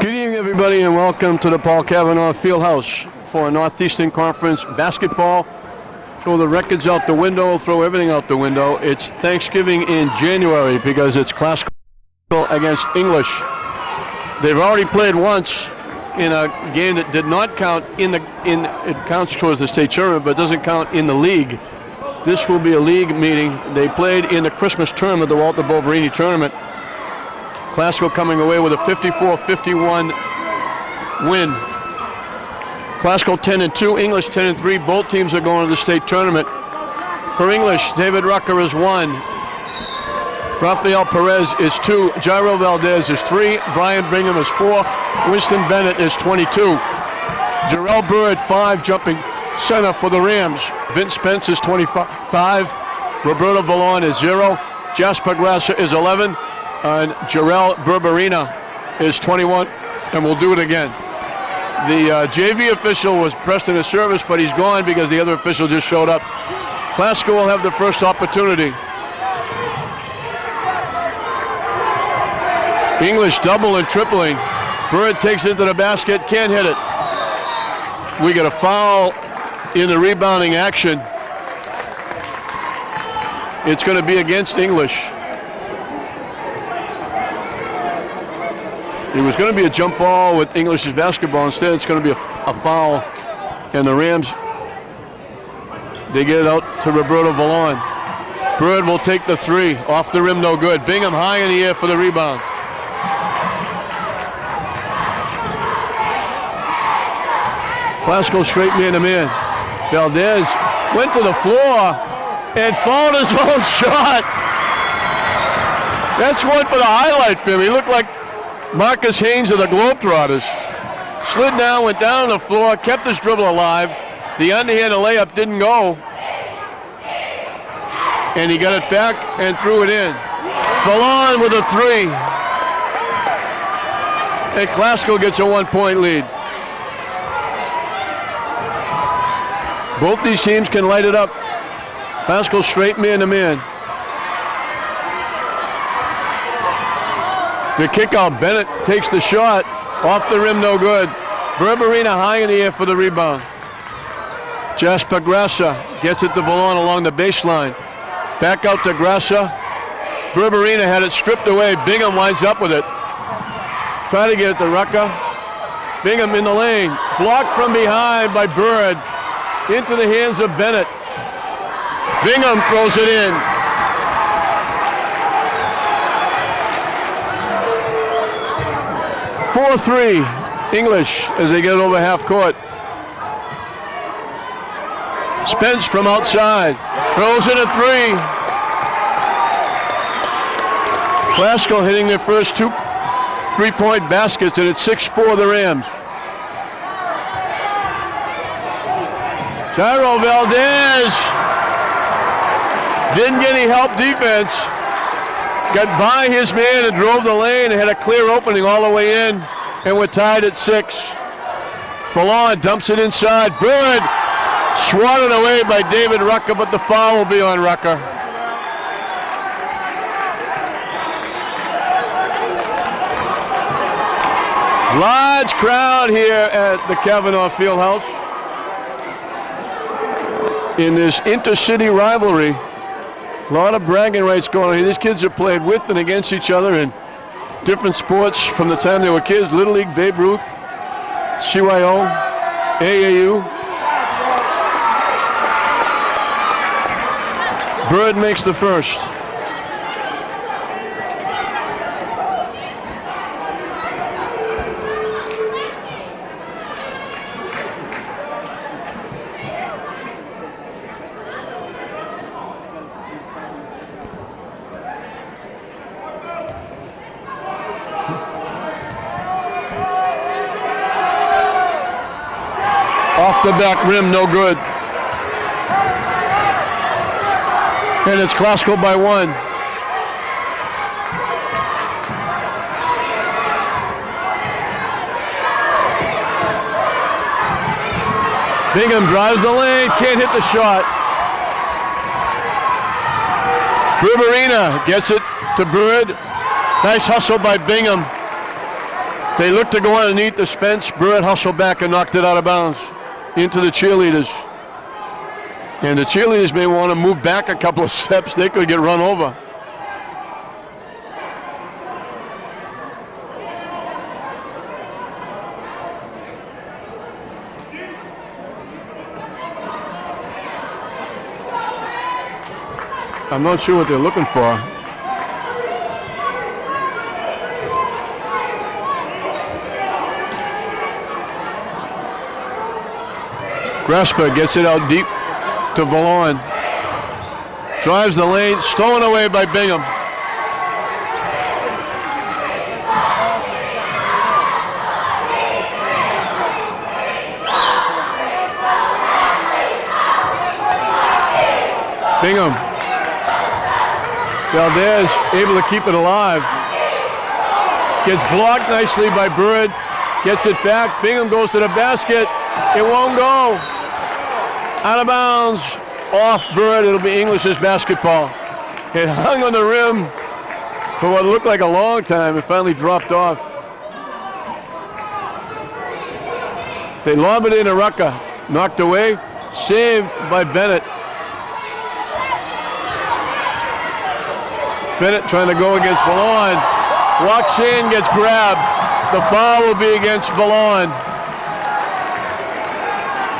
Good evening, everybody, and welcome to the Paul Cavanaugh Fieldhouse for Northeastern Conference basketball. Throw the records out the window, throw everything out the window. It's Thanksgiving in January because it's classical against English. They've already played once in a game that did not count it counts towards the state tournament, but doesn't count in the league. This will be a league meeting. They played in the Christmas tournament, the Walter Boverini tournament. Classical coming away with a 54-51 win. Classical 10-2, English 10-3. Both teams are going to the state tournament. For English, David Rucker is 1. Rafael Perez is 2. Jairo Valdez is 3. Brian Bingham is 4. Winston Bennett is 22. Jarrell Bird 5, jumping center for the Rams. Vince Spence is 25. Roberto Vallon is 0. Jasper Grassa is 11. And Jarrell Berberina is 21, and we'll do it again. The JV official was pressed in his service, but he's gone because the other official just showed up. Classical will have the first opportunity. English double and tripling. Bird takes it to the basket, can't hit it. We get a foul in the rebounding action. It's going to be against English. It was going to be a jump ball with English's basketball. Instead, it's going to be a foul. And the Rams, they get it out to Roberto Vallon. Bird will take the 3. Off the rim, no good. Bingham high in the air for the rebound. Classical straight man-to-man. Valdez went to the floor and fouled his own shot. That's one for the highlight film. He looked like Marcus Haynes of the Globetrotters. Slid down, went down on the floor, kept his dribble alive. The underhanded layup didn't go. And he got it back and threw it in. Vallon with a 3. And Classical gets a 1-point lead. Both these teams can light it up. Classical straight man-to-man. The kick out, Bennett takes the shot, off the rim, no good. Berberina high in the air for the rebound. Jasper Grassa gets it to Vallon along the baseline. Back out to Grassa. Berberina had it stripped away. Bingham winds up with it. Try to get it to Rucker. Bingham in the lane. Blocked from behind by Bird. Into the hands of Bennett. Bingham throws it in. Four-3 English as they get over half court. Spence from outside throws in a 3. Classical hitting their first 2 3-point baskets, and it's 6-4 the Rams. Jairo Valdez didn't get any help defense. Got by his man and drove the lane and had a clear opening all the way in, and we're tied at 6. Vallon dumps it inside. Bird swatted away by David Rucker, but the foul will be on Rucker. Large crowd here at the Cavanaugh Fieldhouse in this intercity rivalry. A lot of bragging rights going on here. These kids have played with and against each other in different sports from the time they were kids. Little League, Babe Ruth, CYO, AAU. Bird makes the first. Off the back rim, no good. And it's Classical by 1. Bingham drives the lane, can't hit the shot. Berberina gets it to Bird. Nice hustle by Bingham. They looked to go underneath the Spence. Bird hustled back and knocked it out of bounds into the cheerleaders. And the cheerleaders may want to move back a couple of steps. They could get run over. I'm not sure what they're looking for. Gresper gets it out deep to Vallon. Drives the lane, stolen away by Bingham. Bingham. Valdez able to keep it alive. Gets blocked nicely by Bird. Gets it back. Bingham goes to the basket. It won't go. Out of bounds. Off Bird. It'll be English's basketball. It hung on the rim for what looked like a long time. It finally dropped off. They lob it into Rucker. Knocked away. Saved by Bennett. Bennett trying to go against Vallon. Walks in, gets grabbed. The foul will be against Vallon.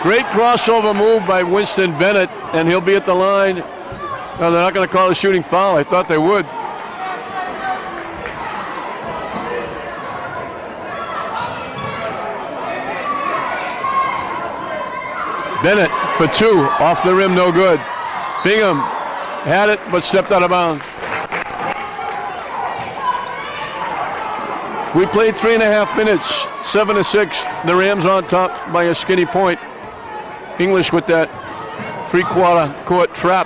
Great crossover move by Winston Bennett, and he'll be at the line. No, they're not going to call a shooting foul. I thought they would. Bennett for two, off the rim, no good. Bingham had it, but stepped out of bounds. We played 3.5 minutes, 7-6. The Rams on top by a skinny point. English with that three-quarter court trap.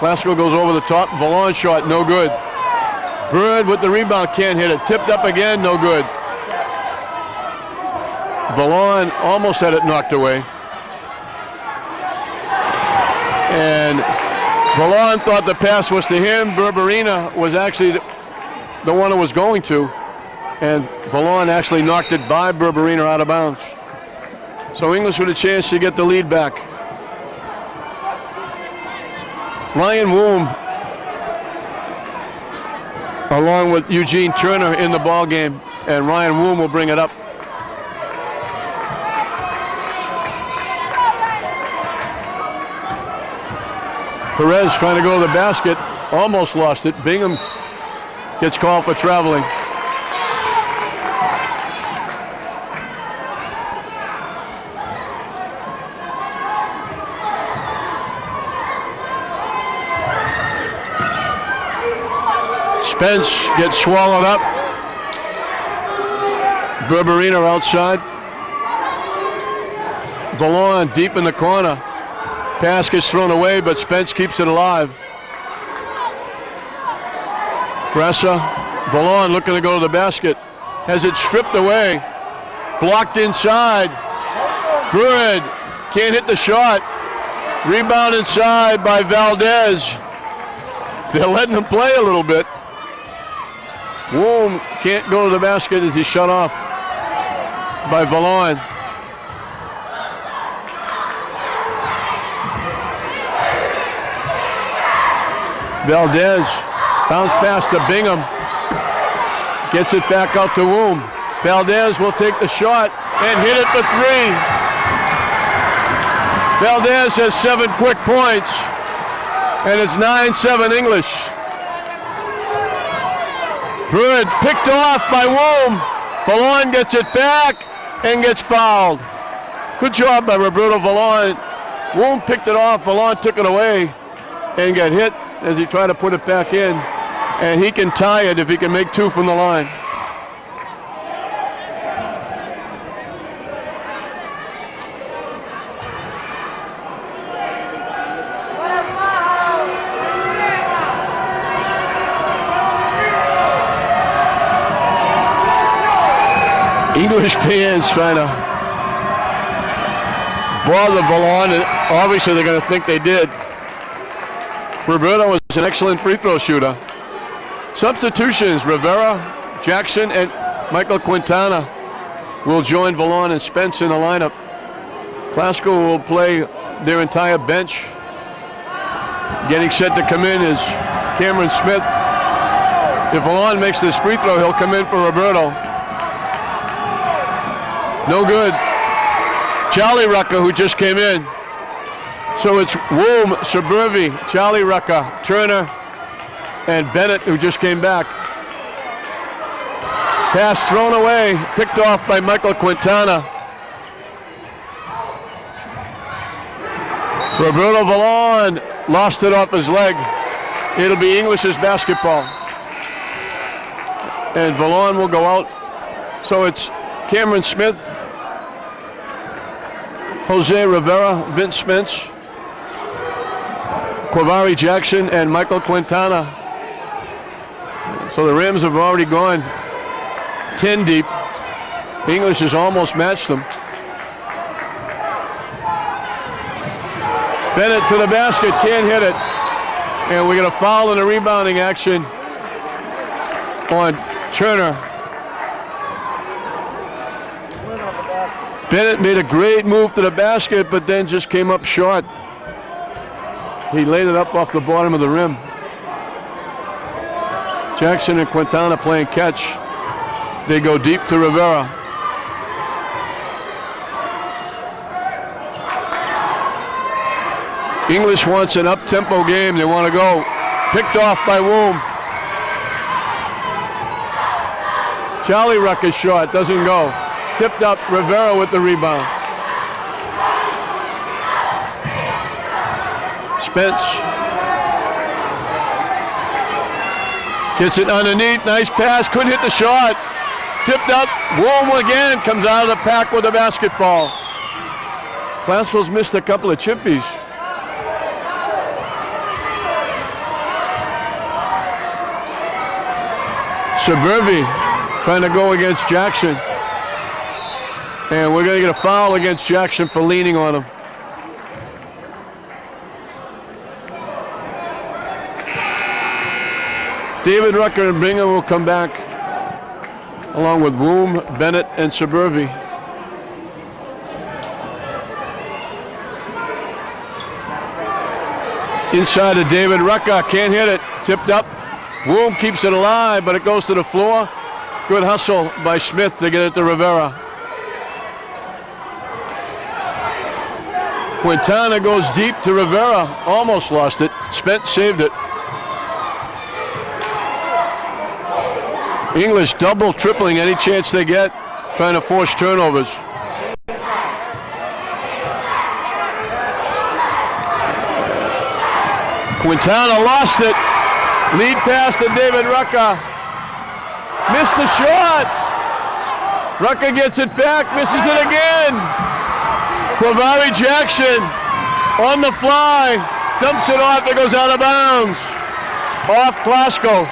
Glasgow goes over the top. Vallon shot, no good. Bird with the rebound, can't hit it. Tipped up again, no good. Vallon almost had it knocked away. And Vallon thought the pass was to him. Berberina was actually the one who was going to. And Vallon actually knocked it by Berberina out of bounds. So English with a chance to get the lead back. Ryan Woom, along with Eugene Turner in the ball game, and Ryan Woom will bring it up. Perez trying to go to the basket, almost lost it. Bingham gets called for traveling. Spence gets swallowed up. Berberina outside. Vallon deep in the corner. Pass gets thrown away, but Spence keeps it alive. Gressa. Vallon looking to go to the basket. Has it stripped away. Blocked inside. Bird can't hit the shot. Rebound inside by Valdez. They're letting him play a little bit. Woom can't go to the basket as he's shut off by Vallon. Valdez bounce pass to Bingham. Gets it back out to Woom. Valdez will take the shot and hit it for three. Valdez has 7 quick points, and it's 9-7 English. Bird picked off by Woom. Vallon gets it back and gets fouled. Good job by Roberto Vallon. Woom picked it off. Vallon took it away and got hit as he tried to put it back in. And he can tie it if he can make 2 from the line. English fans trying to bother Vallon, and obviously they're going to think they did. Roberto was an excellent free throw shooter. Substitutions: Rivera, Jackson, and Michael Quintana will join Valon and Spence in the lineup. Glasgow will play their entire bench. Getting set to come in is Cameron Smith. If Valon makes this free throw, he'll come in for Roberto. No good. Charlie Rucker, who just came in. So it's Woom, Suburbi, Charlie Rucker, Turner, and Bennett, who just came back. Pass thrown away, picked off by Michael Quintana. Roberto Valon lost it off his leg. It'll be English's basketball. And Valon will go out. So it's Cameron Smith, Jose Rivera, Vince Spence, Quavari Jackson, and Michael Quintana. So the Rams have already gone 10 deep. English has almost matched them. Bennett to the basket, can't hit it. And we get a foul in the rebounding action on Turner. Bennett made a great move to the basket, but then just came up short. He laid it up off the bottom of the rim. Jackson and Quintana playing catch. They go deep to Rivera. English wants an up-tempo game. They want to go. Picked off by Woom. Charlie Rucker's shot doesn't go. Tipped up, Rivera with the rebound. Spence gets it underneath, nice pass, couldn't hit the shot. Tipped up, Woom again, comes out of the pack with the basketball. Glasgow's missed a couple of chippies. Suburbi trying to go against Jackson. And we're going to get a foul against Jackson for leaning on him. David Rucker and Bingham will come back, along with Woom, Bennett, and Suburbi. Inside of David Rucker, can't hit it, tipped up. Woom keeps it alive, but it goes to the floor. Good hustle by Smith to get it to Rivera. Quintana goes deep to Rivera, almost lost it. Spence saved it. English double, tripling any chance they get, trying to force turnovers. Quintana lost it. Lead pass to David Rucker. Missed the shot. Rucker gets it back, misses it again. Quavari Jackson on the fly, dumps it off, it goes out of bounds. Off Glasgow.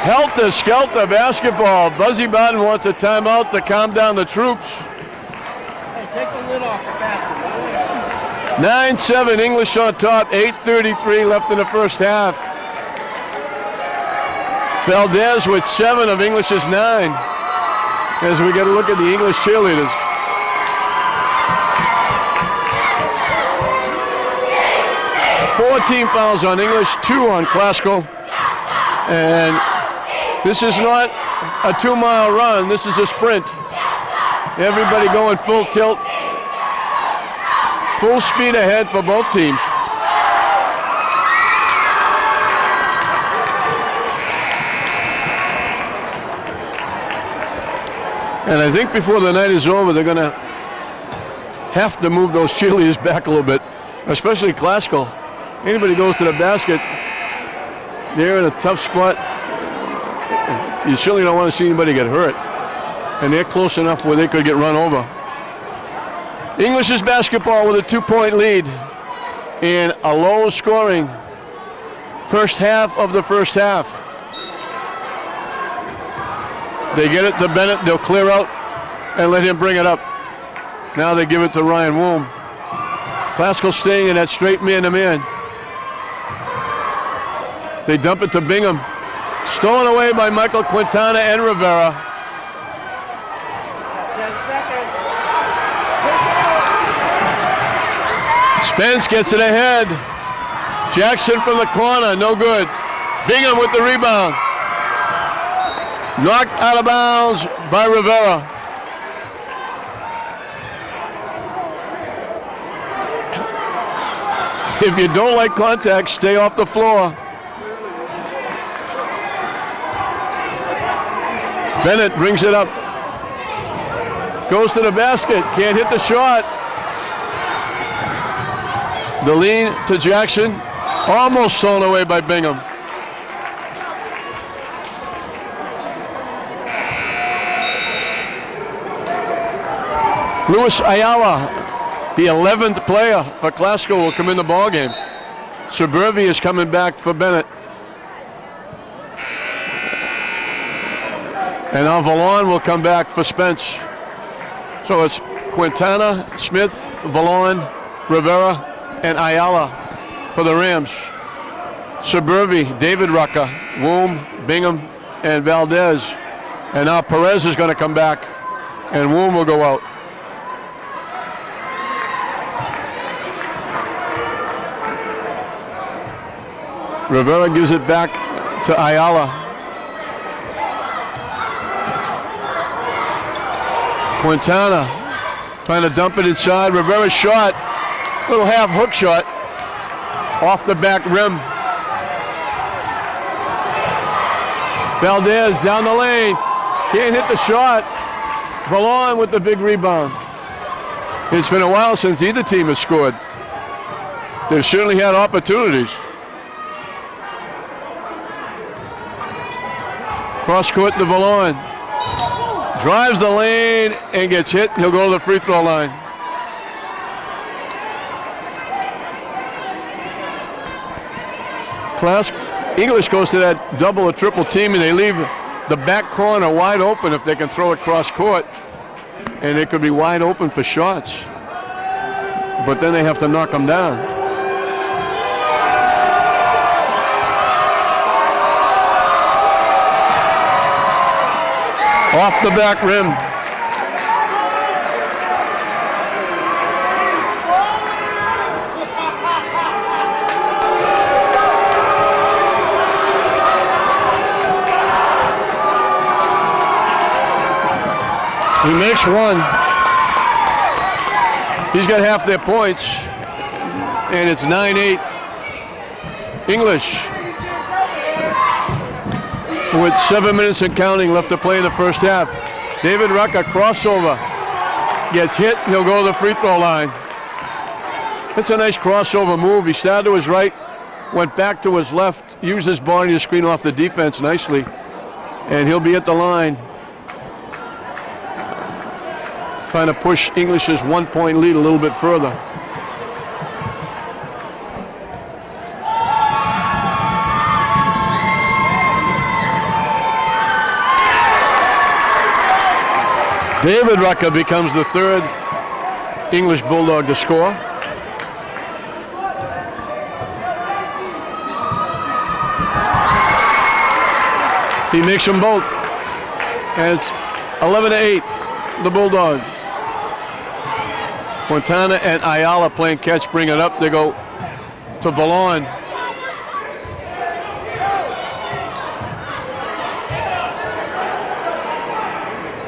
Helter-skelter basketball. Buzzy Barton wants a timeout to calm down the troops. Hey, take the lid off the basketball. 9-7 English on top, 8:33 left in the first half. Valdez with 7 of English's 9. As we get a look at the English cheerleaders. Four team fouls on English, 2 on Glasgow. And this is not a 2-mile run, this is a sprint. Everybody going full tilt. Full speed ahead for both teams. And I think before the night is over, they're going to have to move those cheerleaders back a little bit, especially Glasgow. Anybody goes to the basket, they're in a tough spot. You certainly don't want to see anybody get hurt. And they're close enough where they could get run over. English's basketball with a 2-point lead in a low scoring first half of the first half. They get it to Bennett, they'll clear out and let him bring it up. Now they give it to Ryan Woom. Glasgow staying in that straight man-to-man. They dump it to Bingham. Stolen away by Michael Quintana and Rivera. 10 seconds. Spence gets it ahead. Jackson from the corner, no good. Bingham with the rebound. Knocked out of bounds by Rivera. If you don't like contact, stay off the floor. Bennett brings it up. Goes to the basket, can't hit the shot. The lean to Jackson, almost stolen away by Bingham. Luis Ayala, the 11th player for Glasgow, will come in the ballgame. Suburbi is coming back for Bennett. And now Vallon will come back for Spence. So it's Quintana, Smith, Vallon, Rivera, and Ayala for the Rams. Suburbi, David Rucker, Woom, Bingham, and Valdez. And now Perez is going to come back, and Woom will go out. Rivera gives it back to Ayala. Quintana trying to dump it inside. Rivera's shot, little half hook shot, off the back rim. Valdez down the lane, can't hit the shot. Vallon with the big rebound. It's been a while since either team has scored. They've certainly had opportunities. Cross court to Vallon. Drives the lane and gets hit. He'll go to the free throw line. English goes to that double or triple team, and they leave the back corner wide open if they can throw it cross court. And it could be wide open for shots. But then they have to knock them down. Off the back rim. He makes one. He's got half their points, and it's 9-8 English. With 7 minutes and counting left to play in the first half. David Rucker, crossover. Gets hit, he'll go to the free throw line. It's a nice crossover move. He started to his right, went back to his left, used his body to screen off the defense nicely, and he'll be at the line. Trying to push English's 1 point lead a little bit further. David Rucker becomes the third English Bulldog to score. He makes them both. And it's 11-8, the Bulldogs. Quintana and Ayala playing catch, bring it up. They go to Vallon.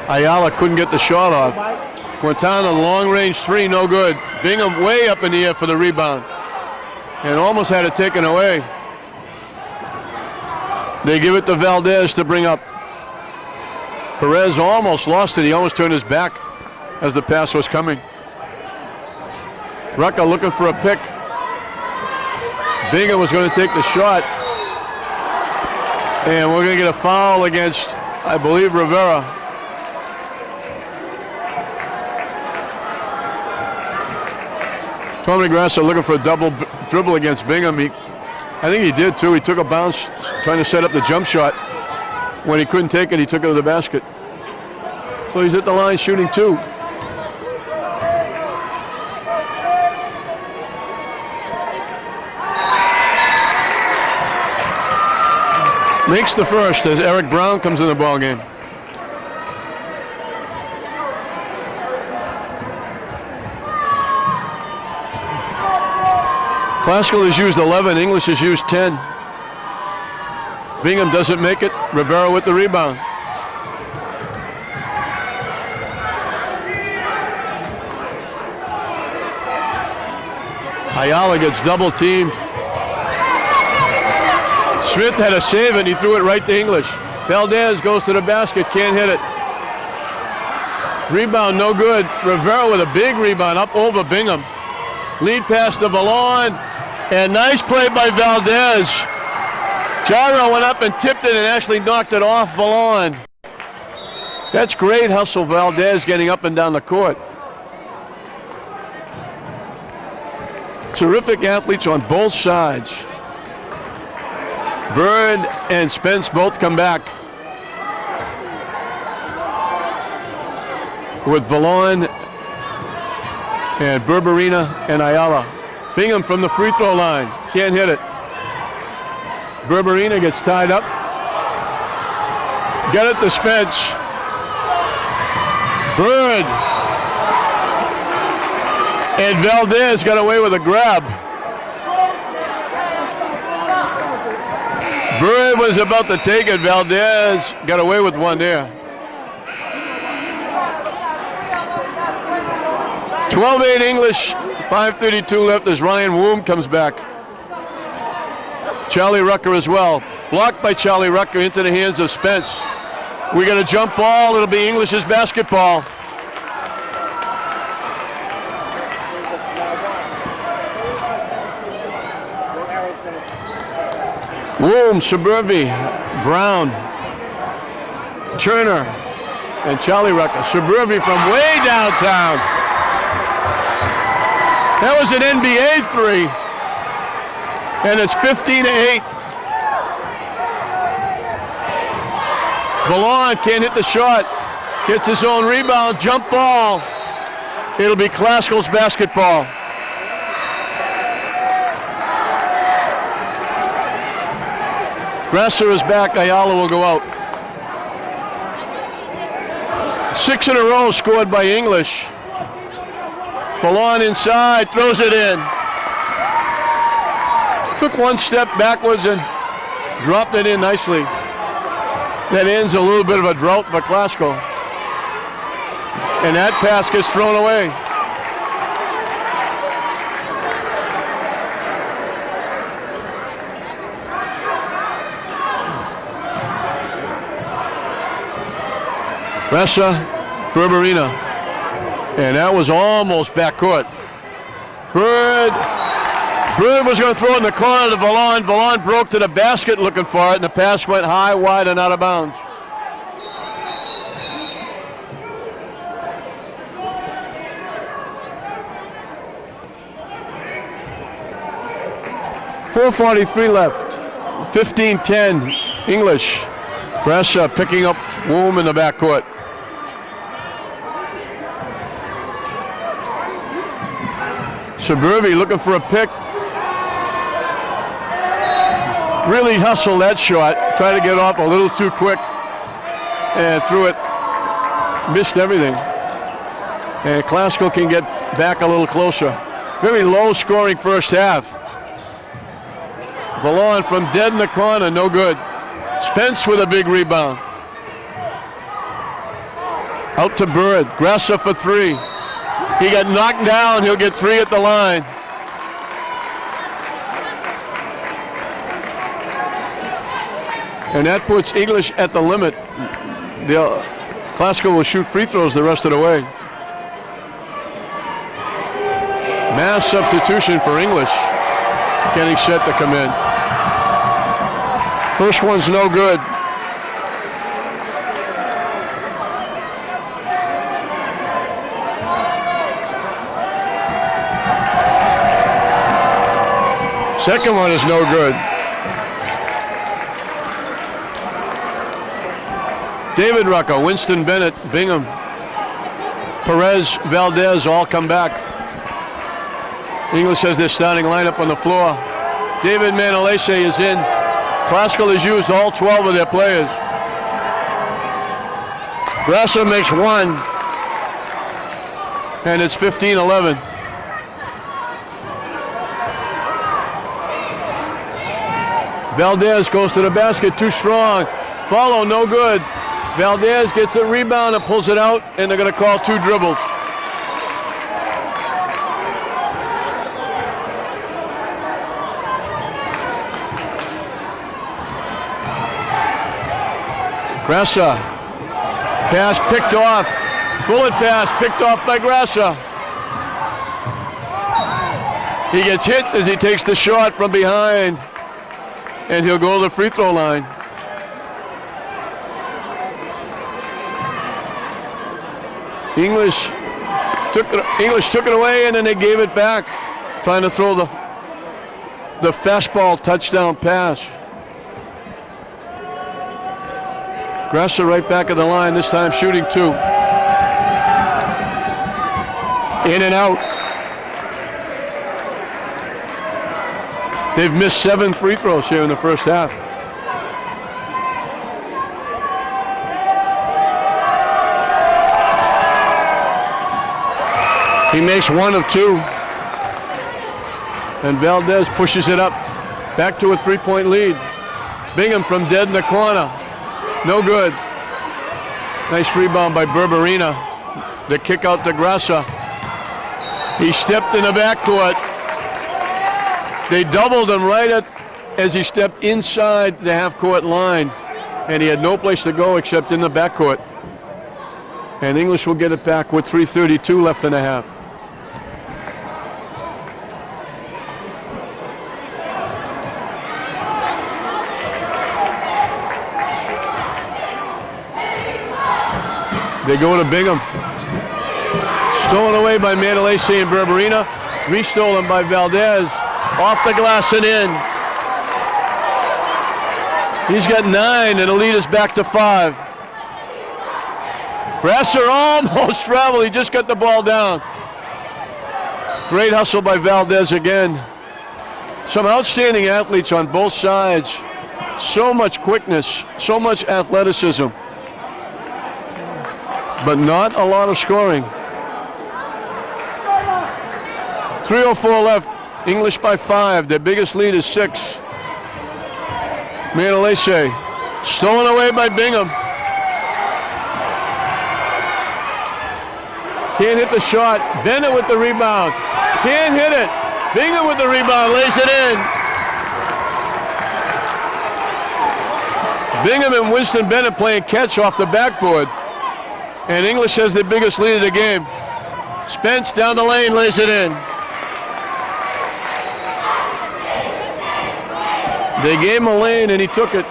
Ayala couldn't get the shot off. Quintana, long range three, no good. Bingham way up in the air for the rebound. And almost had it taken away. They give it to Valdez to bring up. Perez almost lost it. He almost turned his back as the pass was coming. Rucker looking for a pick. Bingham was going to take the shot. And we're going to get a foul against, I believe, Rivera. Tommy Grassa looking for a double dribble against Bingham. I think he did too. He took a bounce trying to set up the jump shot. When he couldn't take it, he took it to the basket. So he's at the line shooting two. Makes the first as Eric Brown comes in the ball game. Classical has used 11, English has used 10. Bingham doesn't make it. Rivera with the rebound. Ayala gets double teamed. Smith had to save it. He threw it right to English. Valdez goes to the basket. Can't hit it. Rebound no good. Rivera with a big rebound up over Bingham. Lead pass to Valon. And nice play by Valdez. Gyro went up and tipped it and actually knocked it off Valon. That's great hustle, Valdez getting up and down the court. Terrific athletes on both sides. Bird and Spence both come back. With Valon and Berberina and Ayala. Bingham from the free throw line. Can't hit it. Berberina gets tied up. Get it to Spence. Bird. And Valdez got away with a grab. Bird was about to take it. Valdez got away with one there. 12-8 English, 5:32 left as Ryan Woom comes back. Charlie Rucker as well. Blocked by Charlie Rucker into the hands of Spence. We got a jump ball. It'll be English's basketball. Woom, Suburbi, Brown, Turner, and Charlie Rucker. Suburbi from way downtown. That was an NBA three. And it's 15-8. Valon can't hit the shot. Gets his own rebound, jump ball. It'll be Classical's basketball. Grasser is back, Ayala will go out. 6 in a row scored by English. Valon inside, throws it in. Took one step backwards and dropped it in nicely. That ends a little bit of a drought for Classical. And that pass gets thrown away. Ressa, Berberina. And that was almost backcourt. Bird was going to throw it in the corner to Valon. Valon broke to the basket looking for it, and the pass went high, wide, and out of bounds. .443 left. 15-10 English. Ressa picking up Woom in the backcourt. Suburbi looking for a pick. Really hustled that shot. Tried to get off a little too quick and threw it. Missed everything. And Classical can get back a little closer. Very low scoring first half. Valon from dead in the corner, no good. Spence with a big rebound. Out to Bird. Grasser for three. He got knocked down. He'll get three at the line. And that puts English at the limit. The Classical will shoot free throws the rest of the way. Mass substitution for English. Getting set to come in. First one's no good. Second one is no good. David Rucker, Winston Bennett, Bingham, Perez, Valdez all come back. English has their starting lineup on the floor. David Manalese is in. Classical has used all 12 of their players. Grasser makes one, and it's 15-11. Valdez goes to the basket, too strong. Follow, no good. Valdez gets a rebound and pulls it out, and they're going to call 2 dribbles. Grasser. Pass picked off. Bullet pass picked off by Grasser. He gets hit as he takes the shot from behind, and he'll go to the free throw line. English took it away, and then they gave it back, trying to throw the fastball touchdown pass. Grasser right back at the line, this time shooting 2. In and out. They've missed 7 free throws here in the first half. He makes 1 of 2. And Valdez pushes it up. Back to a 3-point lead. Bingham from dead in the corner. No good. Nice rebound by Berberina. The kick out to Grasser. He stepped in the backcourt. They doubled him right as he stepped inside the half-court line, and he had no place to go except in the backcourt. And English will get it back with 3:32 left in the half. They go to Bingham. Stolen away by Manalese and Berberina. Restolen by Valdez. Off the glass and in. He's got 9, and the lead is back to 5. Grasser almost traveled. He just got the ball down. Great hustle by Valdez again. Some outstanding athletes on both sides. So much quickness, so much athleticism. But not a lot of scoring. 3:04 left. English by 5. Their biggest lead is 6. Manalese stolen away by Bingham. Can't hit the shot. Bennett with the rebound. Can't hit it. Bingham with the rebound. Lays it in. Bingham and Winston Bennett playing catch off the backboard. And English has the biggest lead of the game. Spence down the lane, lays it in. They gave him a lane and he took it.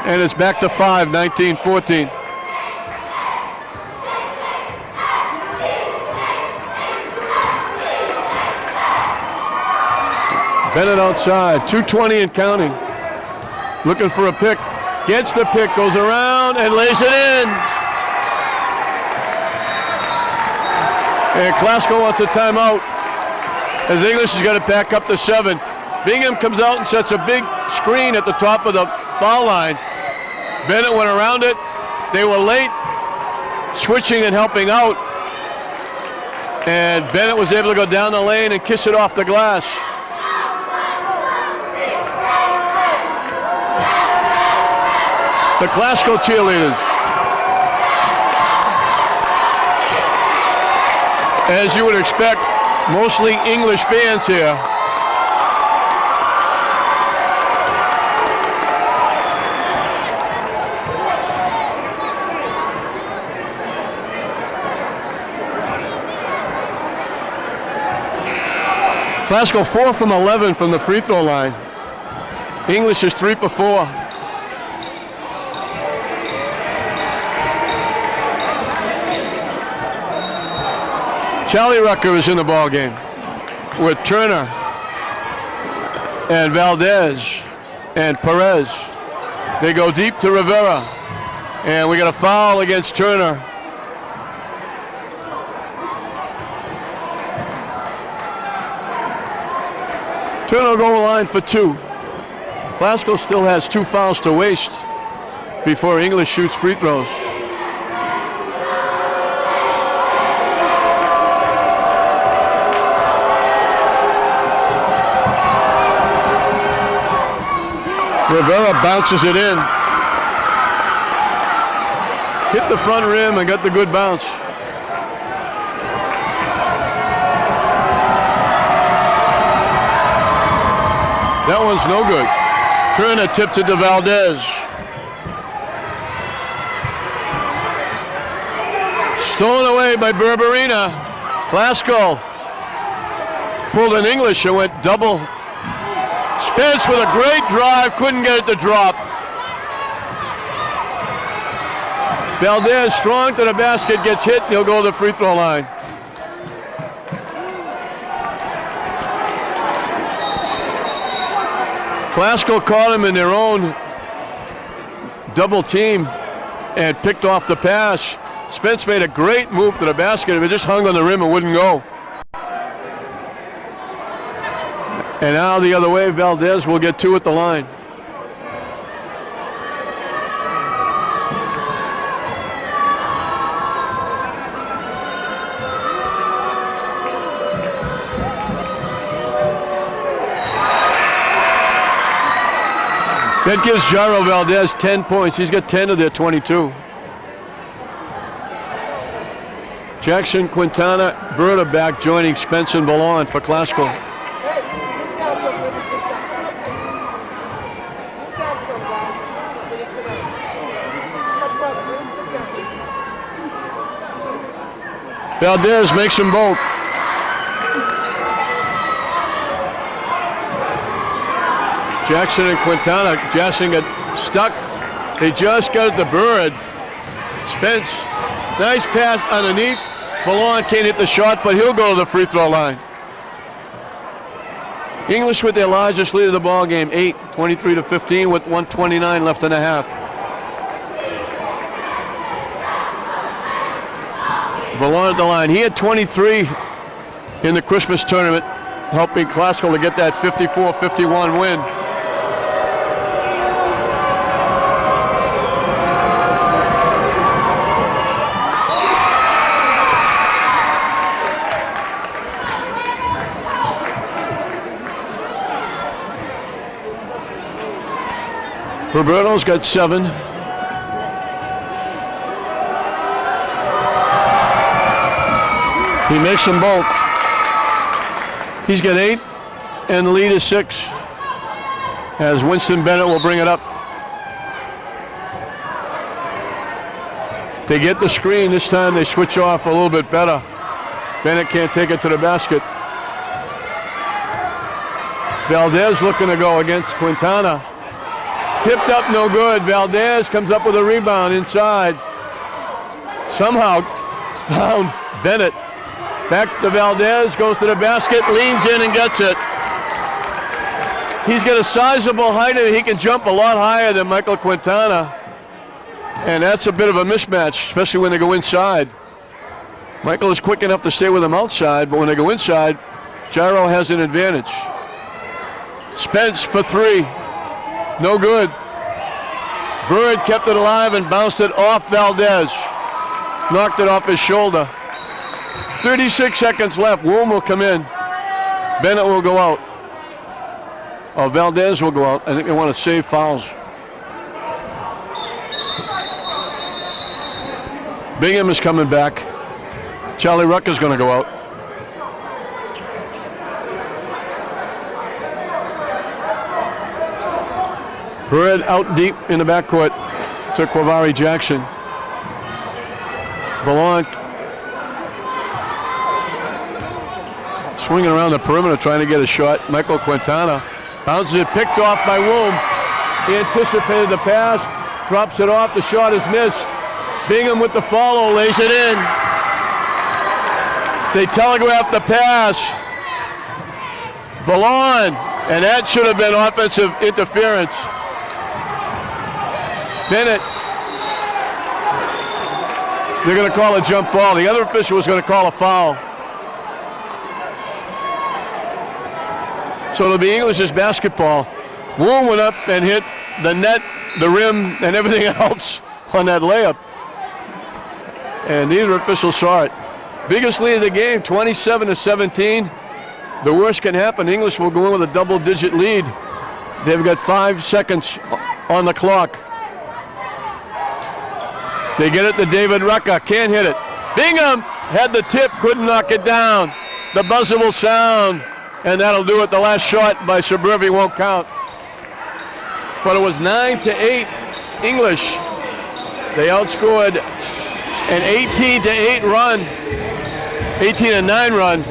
And it's back to 5, 19-14. Bennett outside, 2:20 and counting. Looking for a pick. Gets the pick, goes around and lays it in. And Klasko wants a timeout as English has got to back up to 7. Bingham comes out and sets a big screen at the top of the foul line. Bennett went around it. They were late, switching and helping out. And Bennett was able to go down the lane and kiss it off the glass. The Klasko cheerleaders. As you would expect, mostly English fans here. Klasko 4 from 11 from the free throw line. English is 3 for 4. Charlie Rucker is in the ball game with Turner and Valdez and Perez. They go deep to Rivera, and we got a foul against Turner. Turner will go to the line for 2. Glasgow still has 2 fouls to waste before English shoots free throws. Rivera bounces it in. Hit the front rim and got the good bounce. That one's no good. Turner tipped it to Valdez. Stolen away by Berberina. Glasgow pulled an English and went double. Spence with a great drive, couldn't get it to drop. Valdez strong to the basket, gets hit, and he'll go to the free throw line. Glasgow caught him in their own double team and picked off the pass. Spence made a great move to the basket. If it just hung on the rim, it wouldn't go. And now the other way, Valdez will get 2 at the line. That gives Jairo Valdez 10 points. He's got 10 of their 22. Jackson, Quintana, Berta back joining Spence and Ballon for Glasgow. Valdez makes them both. Jackson and Quintana. Jackson got stuck. They just got it to Bird. Spence, nice pass underneath. Ballon can't hit the shot, but he'll go to the free throw line. English with their largest lead of the ball game, 8, 23-15 with 1:29 left in the half. Ballon at the line. He had 23 in the Christmas tournament, helping Glasgow to get that 54-51 win. Roberto's got 7. He makes them both. He's got 8, and the lead is 6. As Winston Bennett will bring it up. They get the screen. This time they switch off a little bit better. Bennett can't take it to the basket. Valdez looking to go against Quintana. Tipped up, no good. Valdez comes up with a rebound inside. Somehow found Bennett. Back to Valdez, goes to the basket, leans in and gets it. He's got a sizable height and he can jump a lot higher than Michael Quintana. And that's a bit of a mismatch, especially when they go inside. Michael is quick enough to stay with him outside, but when they go inside, Jairo has an advantage. Spence for 3. No good. Bird kept it alive and bounced it off Valdez. Knocked it off his shoulder. 36 seconds left. Woom will come in. Bennett will go out. Oh, Valdez will go out. I think they want to save fouls. Bingham is coming back. Charlie Rucker's going to go out. Bird out deep in the backcourt to Quavari Jackson. Ballon swinging around the perimeter trying to get a shot. Michael Quintana bounces it, picked off by Woom. He anticipated the pass, drops it off, the shot is missed. Bingham with the follow, lays it in. They telegraph the pass. Ballon, and that should have been offensive interference. Bennett, they're going to call a jump ball. The other official was going to call a foul. So it'll be English's basketball. Woon went up and hit the net, the rim, and everything else on that layup. And neither official saw it. Biggest lead of the game, 27-17. The worst can happen. English will go in with a double-digit lead. They've got 5 seconds on the clock. They get it to David Rucker. Can't hit it. Bingham had the tip, couldn't knock it down. The buzzer will sound, and that'll do it. The last shot by Suburbi won't count. But it was 9-8 English. They outscored an 18-8 run, 18-9 run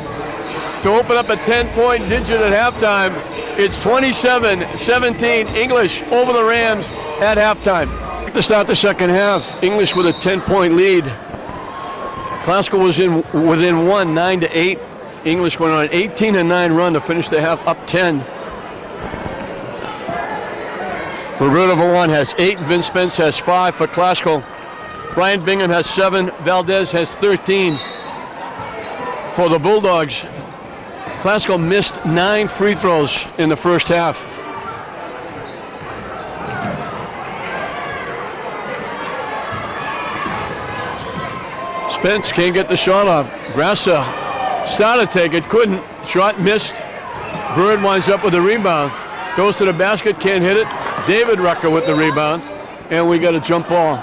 to open up a 10-point digit at halftime. It's 27-17 English over the Rams at halftime. To start the second half, English with a 10-point lead. Glasgow was within one, 9-8. English went on an 18-9 run to finish the half up 10. Roberto Vallon has 8, Vince Spence has 5 for Glasgow. Brian Bingham has 7, Valdez has 13 for the Bulldogs. Glasgow missed 9 free throws in the first half. Spence can't get the shot off. Grassa started to take it, couldn't. Shot missed. Bird winds up with the rebound. Goes to the basket, can't hit it. David Rucker with the rebound. And we got a jump ball.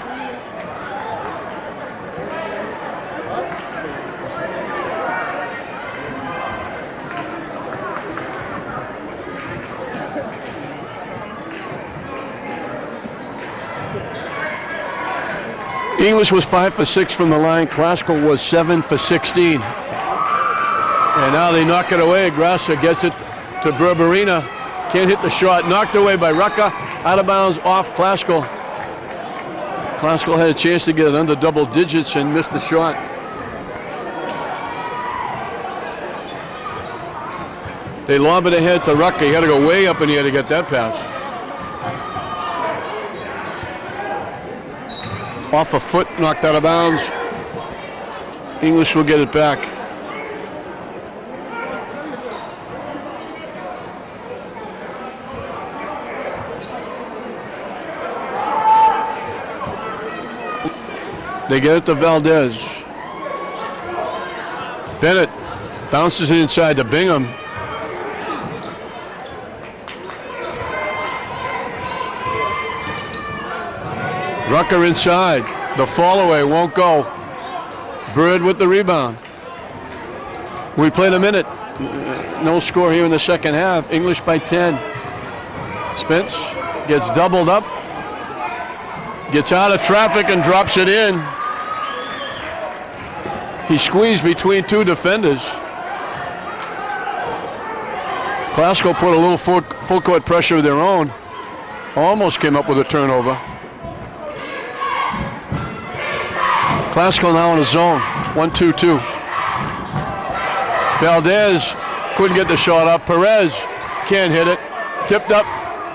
English was 5 for 6 from the line. Glasgow was 7 for 16. And now they knock it away. Grassa gets it to Berberina. Can't hit the shot. Knocked away by Rucker. Out of bounds off Glasgow. Glasgow had a chance to get it under double digits and missed the shot. They lob it ahead to Rucker. He had to go way up in the air to get that pass. Off a foot, knocked out of bounds. English will get it back. They get it to Valdez. Bennett bounces it inside to Bingham. Rucker inside. The fall away won't go. Bird with the rebound. We played a minute. No score here in the second half. English by 10. Spence gets doubled up. Gets out of traffic and drops it in. He squeezed between 2 defenders. Glasgow put a little full court pressure of their own. Almost came up with a turnover. Glasgow now in a zone, 1-2-2. Valdez couldn't get the shot up. Perez can't hit it. Tipped up.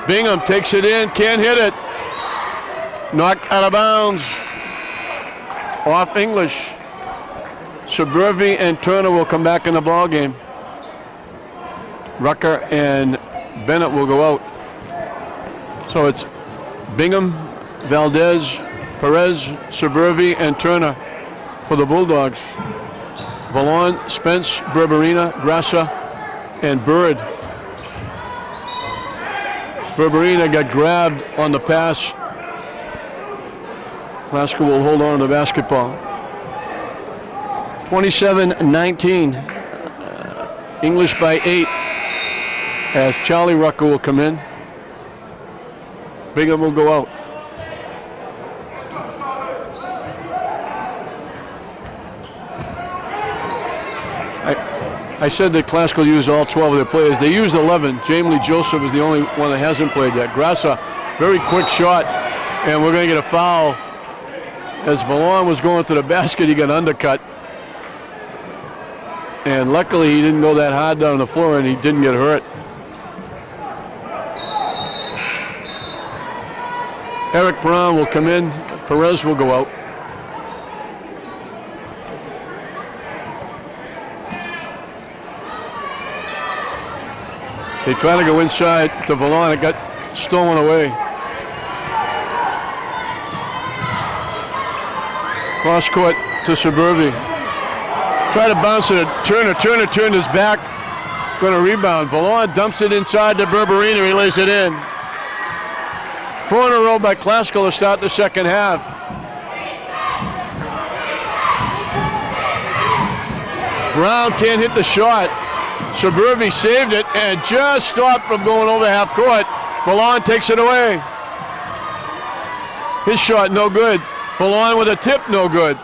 Bingham takes it in, can't hit it. Knocked out of bounds. Off English. Suburbi and Turner will come back in the ball game. Rucker and Bennett will go out. So it's Bingham, Valdez, Perez, Suburbi, and Turner for the Bulldogs. Vallon, Spence, Berberina, Grassa, and Bird. Berberina got grabbed on the pass. Glasgow will hold on to the basketball. 27-19. English by 8 as Charlie Rucker will come in. Bingham will go out. I said that Glasgow used all 12 of their players. They used 11. Jamie Lee Joseph is the only one that hasn't played yet. Grassa, very quick shot, and we're going to get a foul. As Vallon was going to the basket, he got undercut. And luckily, he didn't go that hard down the floor, and he didn't get hurt. Eric Brown will come in. Perez will go out. They try to go inside to Vallon. It got stolen away. Cross court to Suburbi. Try to bounce it. Turner turned his back. Going to rebound. Valon dumps it inside to Berberina. He lays it in. 4 in a row by Classical to start the second half. Brown can't hit the shot. Suburbi saved it and just stopped from going over half court. Valon takes it away. His shot no good. Valon with a tip, no good.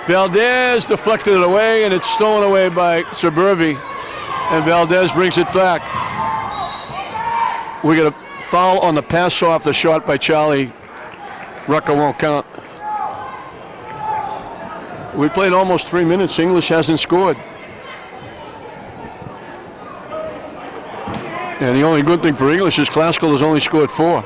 Valdez deflected it away, and it's stolen away by Suburbi. And Valdez brings it back. We get a foul on the pass off the shot by Charlie. Rucker won't count. We played almost 3 minutes. English hasn't scored. And the only good thing for English is Classical has only scored 4.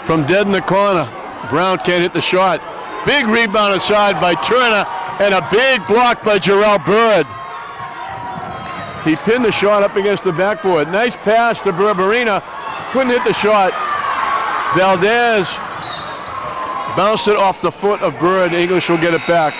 From dead in the corner, Brown can't hit the shot. Big rebound inside by Turner, and a big block by Jarrell Bird. He pinned the shot up against the backboard. Nice pass to Berberina. Couldn't hit the shot. Valdez bounced it off the foot of Bird. English will get it back.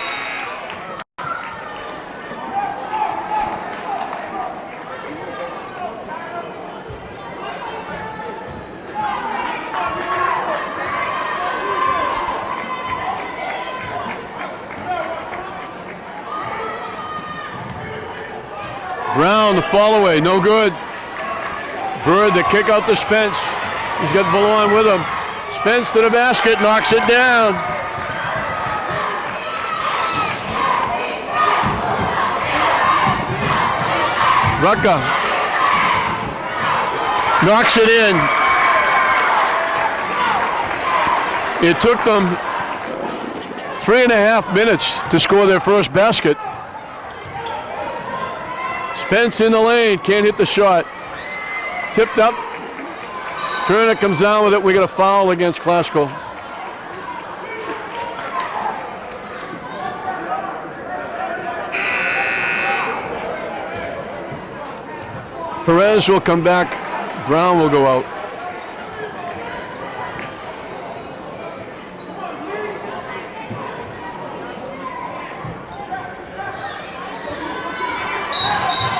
Brown, the fall away, no good. Bird, the kick out to Spence. He's got Valon with him. Spence to the basket, knocks it down. Rucker knocks it in. It took them 3.5 minutes to score their first basket. Spence in the lane, can't hit the shot. Tipped up. Turner comes down with it. We got a foul against Classical. Perez will come back. Brown will go out.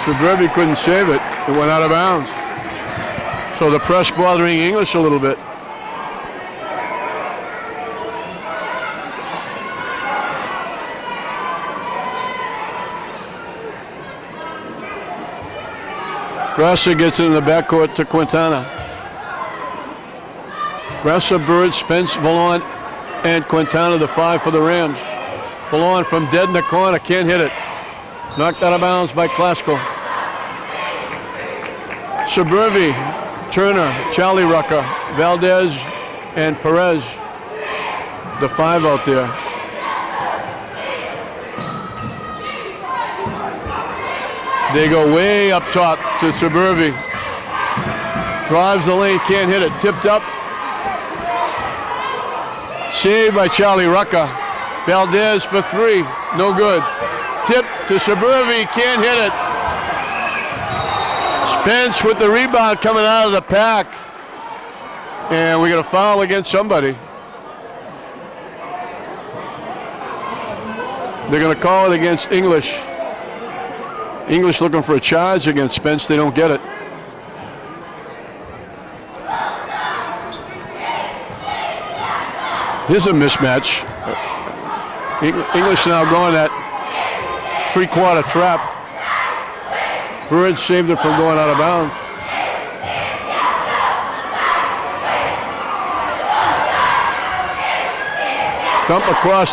Suburbi couldn't save it. It went out of bounds. So the press bothering English a little bit. Grasser gets it in the backcourt to Quintana. Grasser, Bird, Spence, Valon, and Quintana, the 5 for the Rams. Valon from dead in the corner, can't hit it. Knocked out of bounds by Classical. Suburbi, Turner, Charlie Rucker, Valdez, and Perez, the 5 out there. They go way up top to Suburbi. Drives the lane, can't hit it. Tipped up. Saved by Charlie Rucker. Valdez for 3, no good. Tip to Suburbi, can't hit it. Spence with the rebound coming out of the pack. And we got a foul against somebody. They're going to call it against English. English looking for a charge against Spence. They don't get it. Here's a mismatch. English now going that 3-quarter trap. Bird saved it from going out of bounds. Dump across.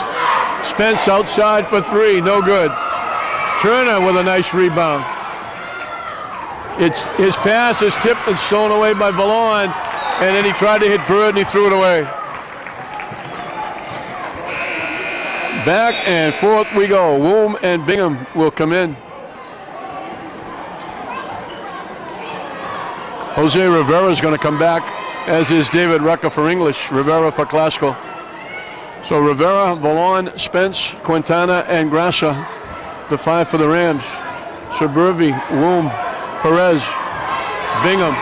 Spence outside for 3, no good. Turner with a nice rebound. His pass is tipped and stolen away by Valon, and then he tried to hit Bird and he threw it away. Back and forth we go. Woom and Bingham will come in. Jose Rivera is going to come back, as is David Rucker for English, Rivera for Classical. So Rivera, Valon, Spence, Quintana, and Grasser, the 5 for the Rams. Suburbi, Woom, Perez, Bingham.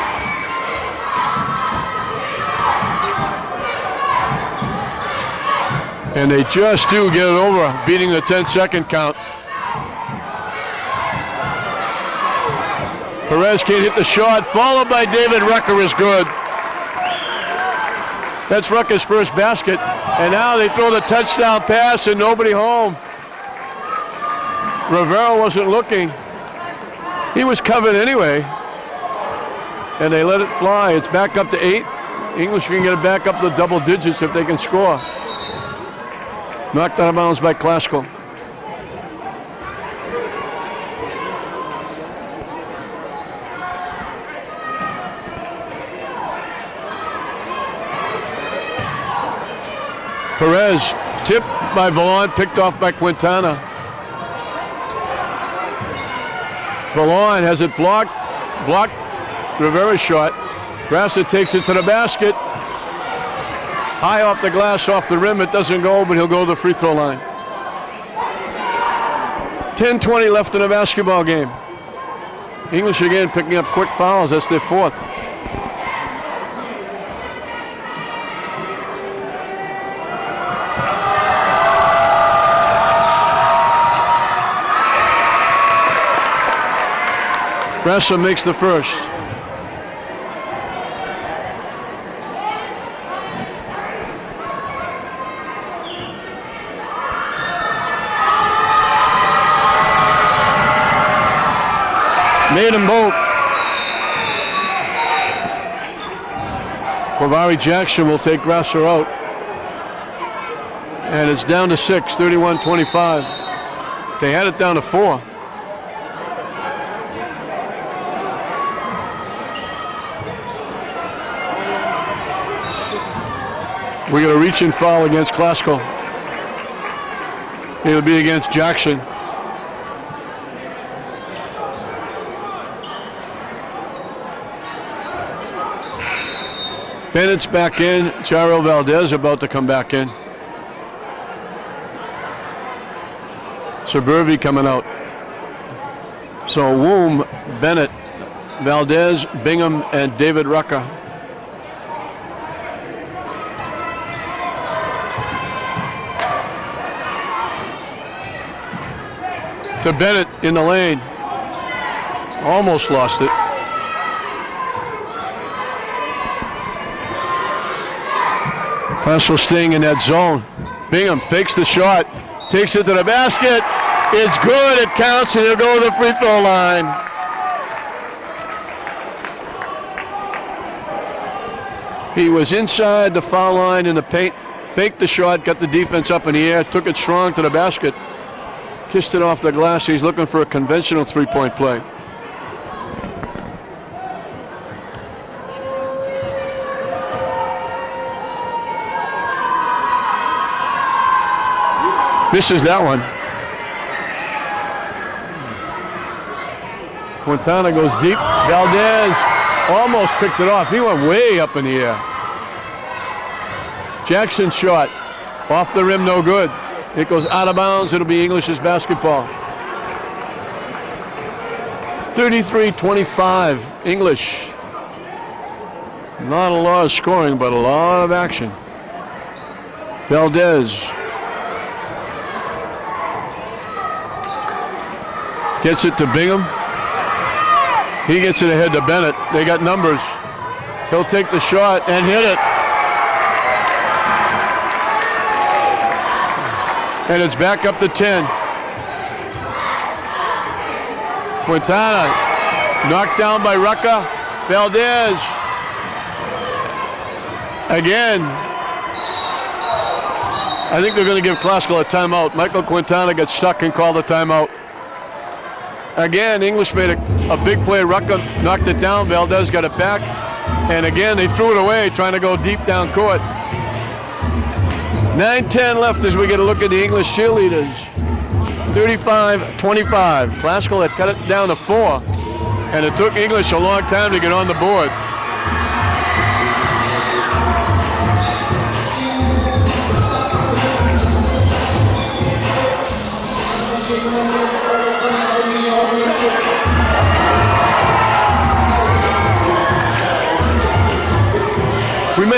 And they just do get it over, beating the 10-second count. Perez can't hit the shot, followed by David Rucker is good. That's Rucker's first basket. And now they throw the touchdown pass and nobody home. Rivera wasn't looking. He was covered anyway. And they let it fly. It's back up to 8. English can get it back up to double digits if they can score. Knocked out of bounds by Classical. Perez, tipped by Vallon, picked off by Quintana. Vallon has it blocked Rivera's shot. Grasser takes it to the basket. High off the glass, off the rim, it doesn't go, but he'll go to the free throw line. 10:20 left in the basketball game. English again picking up quick fouls, that's their 4th. Grasser makes the first. Made them both. Rivalry Jackson will take Grasser out. And it's down to 6, 31-25. They had it down to 4. We got a reach-in foul against Classical. It'll be against Jackson. Bennett's back in. Charo Valdez about to come back in. Suburbi coming out. So Woom, Bennett, Valdez, Bingham, and David Rucker. To Bennett in the lane. Almost lost it. Classical staying in that zone. Bingham fakes the shot, takes it to the basket. It's good, it counts, and he'll go to the free throw line. He was inside the foul line in the paint, faked the shot, got the defense up in the air, took it strong to the basket. Kissed it off the glass. He's looking for a conventional three-point play. Misses that one. Quintana goes deep. Valdez almost picked it off. He went way up in the air. Jackson's shot off the rim, no good. It goes out of bounds. It'll be English's basketball. 33-25, English. Not a lot of scoring, but a lot of action. Valdez gets it to Bingham. He gets it ahead to Bennett. They got numbers. He'll take the shot and hit it. And it's back up to 10. Quintana knocked down by Rucker. Valdez again. I think they're going to give Classical a timeout. Michael Quintana got stuck and called a timeout. Again, English made a big play. Rucker knocked it down. Valdez got it back. And again, they threw it away, trying to go deep down court. 9:10 left as we get a look at the English cheerleaders. 35-25. Classical had cut it down to 4. And it took English a long time to get on the board.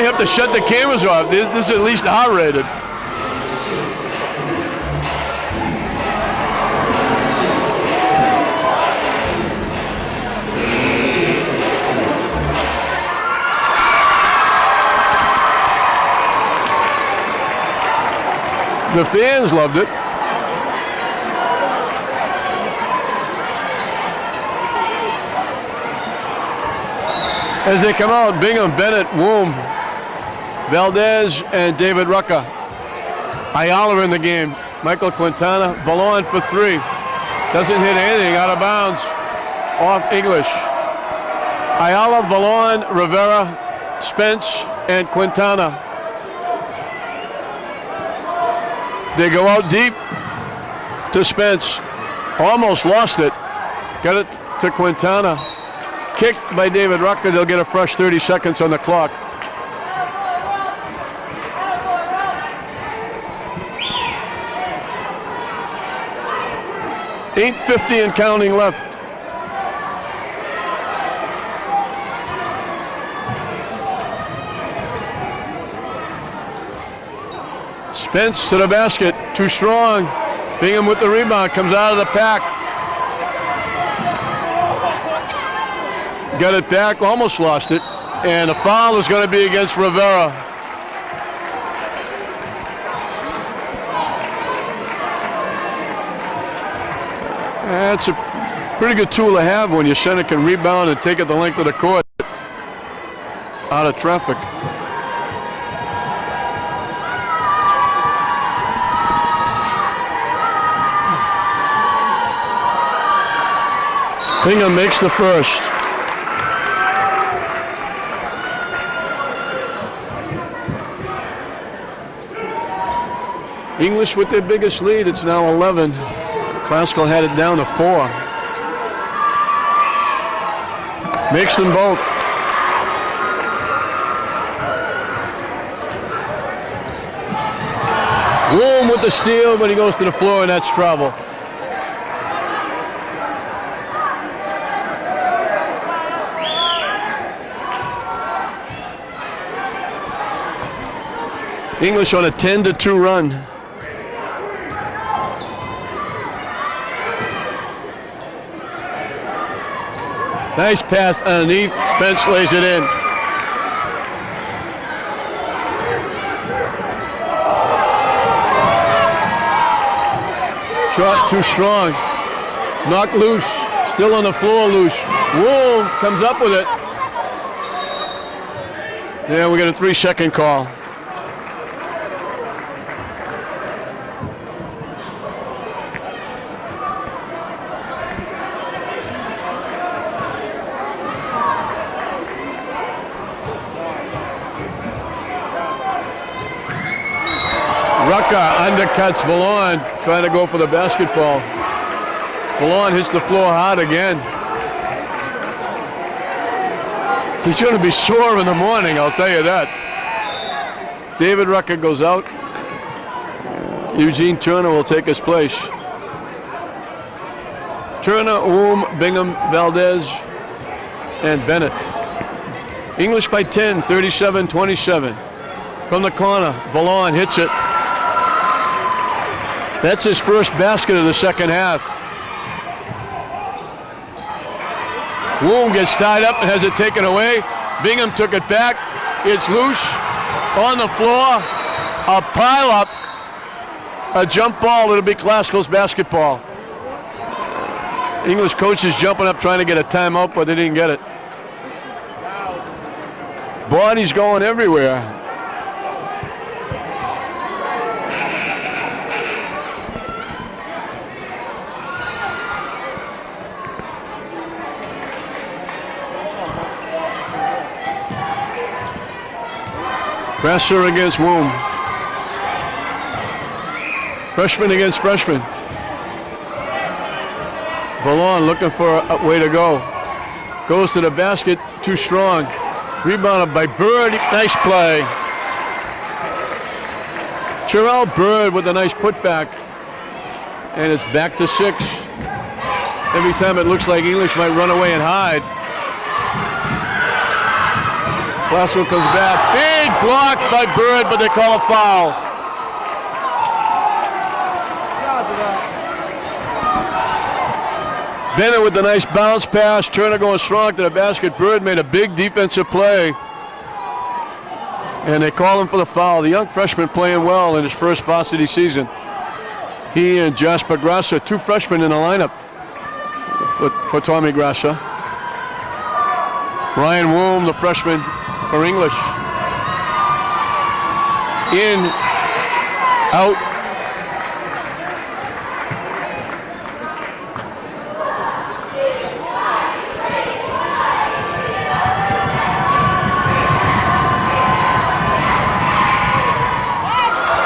may have to shut the cameras off. This is at least R-rated. The fans loved it. As they come out, Bingham, Bennett, Woom, Valdez, and David Rucker. Ayala in the game. Michael Quintana, Valon for 3. Doesn't hit anything, out of bounds, off English. Ayala, Valon, Rivera, Spence, and Quintana. They go out deep to Spence. Almost lost it. Got it to Quintana. Kicked by David Rucker. They'll get a fresh 30 seconds on the clock. $8:50 and counting left. Spence to the basket, too strong. Bingham with the rebound, comes out of the pack. Got it back, almost lost it. And the foul is going to be against Rivera. That's a pretty good tool to have when your center can rebound and take it the length of the court out of traffic. Bingham makes the first. English with their biggest lead. It's now 11. Classical had it down to 4. Makes them both. Woom with the steal, but he goes to the floor, and that's travel. English on a 10-2 run. Nice pass underneath. Spence lays it in. Shot too strong. Knocked loose. Still on the floor loose. Wool comes up with it. Yeah, we got a 3-second call. Rucker undercuts Valon, trying to go for the basketball. Valon hits the floor hard again. He's going to be sore in the morning, I'll tell you that. David Rucker goes out. Eugene Turner will take his place. Turner, Woom, Bingham, Valdez, and Bennett. English by 10, 37-27. From the corner, Valon hits it. That's his first basket of the second half. Woom gets tied up and has it taken away. Bingham took it back. It's loose on the floor. A pile up. A jump ball. It'll be Classical's basketball. English coaches jumping up trying to get a timeout, but they didn't get it. Bodies going everywhere. Pressure against Woom. Freshman against freshman. Valon looking for a way to go. Goes to the basket, too strong. Rebounded by Bird, nice play. Terrell Bird with a nice putback. And it's back to 6. Every time it looks like English might run away and hide. Classical comes back, big blocked by Bird, but they call a foul. Bennett with the nice bounce pass. Turner going strong to the basket. Bird made a big defensive play. And they call him for the foul. The young freshman playing well in his first varsity season. He and Jasper Grasser, 2 freshmen in the lineup for Tommy Grasser. Ryan Woom, the freshman for English. In, out.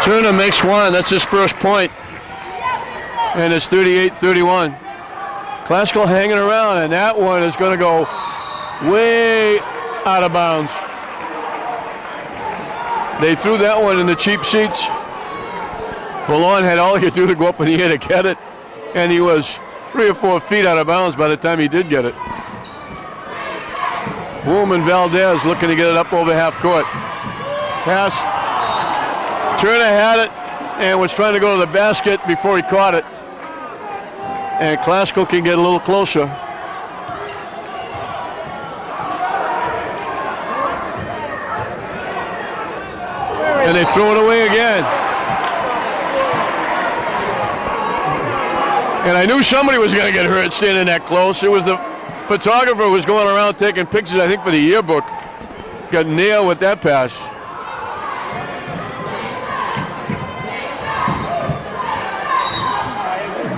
Turner makes one. That's his first point. And it's 38-31. Classical hanging around, and that one is going to go way out of bounds. They threw that one in the cheap seats. Valon had all he could do to go up in the air to get it, and he was 3 or 4 feet out of bounds by the time he did get it. Woom and Valdez looking to get it up over half court. Pass. Turner had it and was trying to go to the basket before he caught it. And Classical can get a little closer. And they throw it away again. And I knew somebody was going to get hurt standing that close. It was the photographer who was going around taking pictures, I think, for the yearbook. Got nailed with that pass.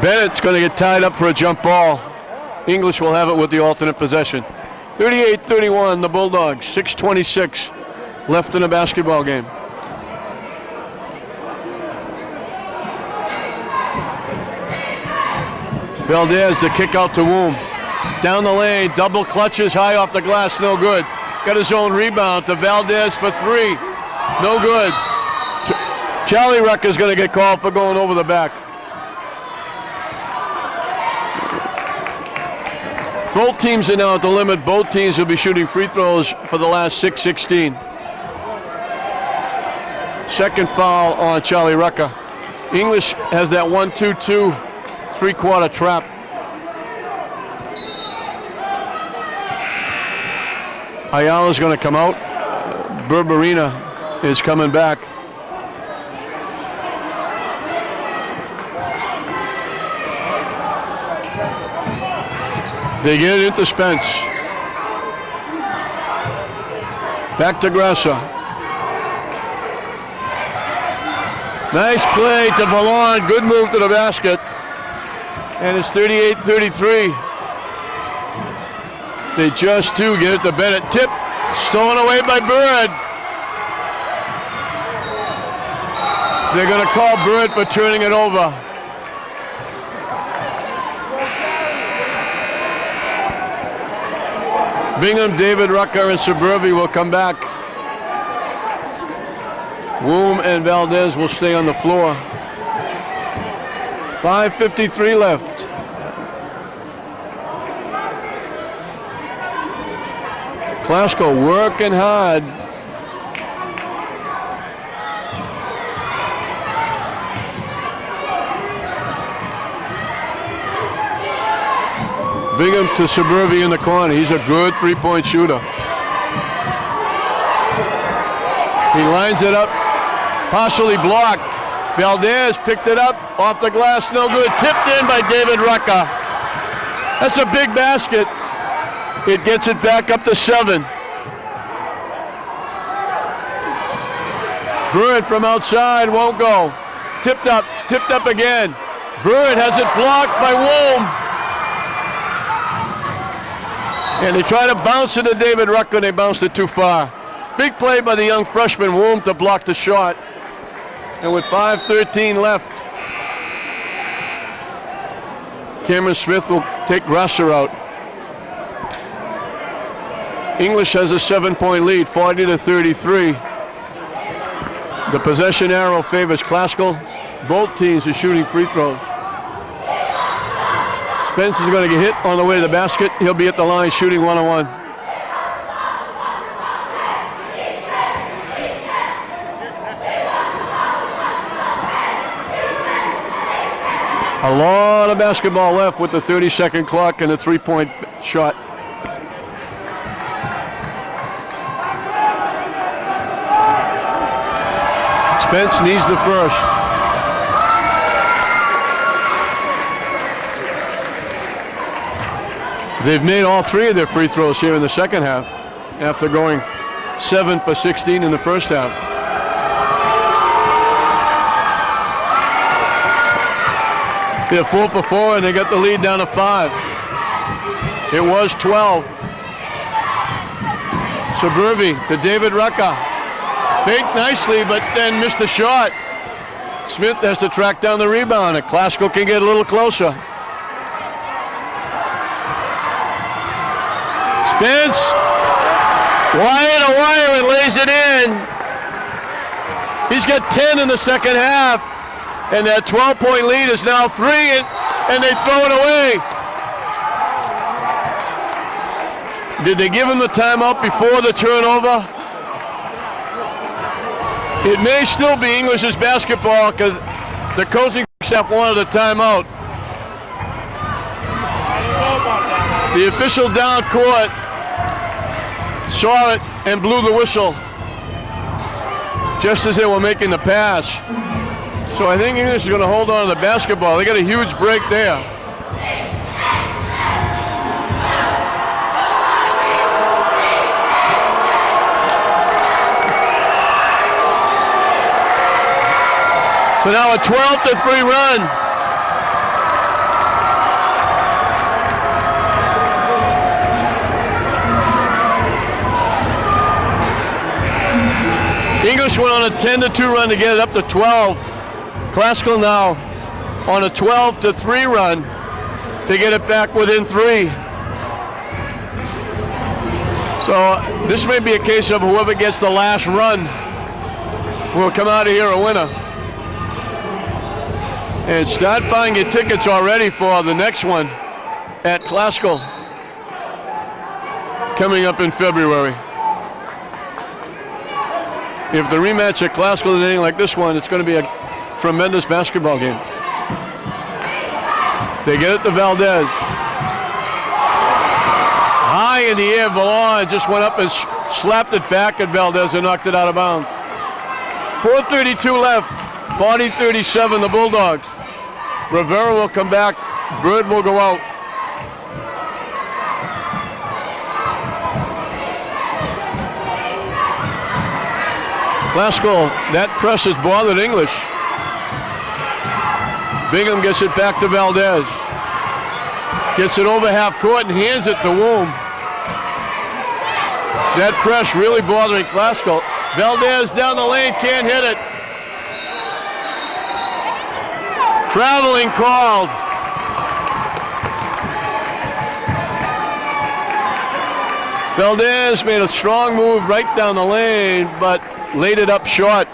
Bennett's going to get tied up for a jump ball. English will have it with the alternate possession. 38-31, the Bulldogs. 6:26 left in the basketball game. Valdez to kick out to Woom. Down the lane, double clutches, high off the glass, no good. Got his own rebound to Valdez for 3. No good. Charlie Rucker's going to get called for going over the back. Both teams are now at the limit. Both teams will be shooting free throws for the last 6:16. Second foul on Charlie Rucker. English has that 1-2-2 3-quarter trap. Ayala's going to come out. Berberina is coming back. They get it into Spence. Back to Grasser. Nice play to Valon. Good move to the basket. And it's 38-33. They just get it to Bennett. Tip. Stolen away by Bird. They're going to call Bird for turning it over. Bingham, David Rucker, and Suburbi will come back. Woom and Valdez will stay on the floor. 5:53 left. Classical working hard. Bingham to Suburbi in the corner. He's a good three-point shooter. He lines it up, partially blocked. Valdez picked it up off the glass, no good. Tipped in by David Rucker. That's a big basket. It gets it back up to 7. Bird from outside won't go. Tipped up again. Bird has it blocked by Woom. And they try to bounce it to David Rucker, and they bounced it too far. Big play by the young freshman Woom to block the shot. And with 5:13 left, Cameron Smith will take Grasser out. English has a 7-point lead, 40-33. The possession arrow favors Classical. Both teams are shooting free throws. Spence is going to get hit on the way to the basket. He'll be at the line shooting 1-on-1. A lot of basketball left with the 30-second clock and a three-point shot. Spence needs the first. They've made all three of their free throws here in the second half after going 7 for 16 in the first half. They're 4 for 4 and they got the lead down to 5. It was 12. Suburbi to David Rucker. Faked nicely, but then missed the shot. Smith has to track down the rebound, and Klasko can get a little closer. Spence, wire to wire and lays it in. He's got 10 in the second half, and that 12-point lead is now 3, and they throw it away. Did they give him the timeout before the turnover? It may still be English's basketball because the coaching staff wanted a timeout. The official down court saw it and blew the whistle just as they were making the pass. So I think English is going to hold on to the basketball. They got a huge break there. So now a 12-3 run. English went on a 10-2 run to get it up to 12. Classical now on a 12-3 run to get it back within 3. So this may be a case of whoever gets the last run will come out of here a winner. And start buying your tickets already for the next one at Classical coming up in February. If the rematch at Classical is anything like this one, it's going to be a tremendous basketball game. They get it to Valdez. High in the air, Vallon just went up and slapped it back at Valdez and knocked it out of bounds. 4:32 left, 40-37 the Bulldogs. Rivera will come back, Bird will go out. Classical, that press has bothered English. Bingham gets it back to Valdez. Gets it over half court and hands it to Woom. That press really bothering Classical. Valdez down the lane, can't hit it. Traveling called. Valdez made a strong move right down the lane, but laid it up short.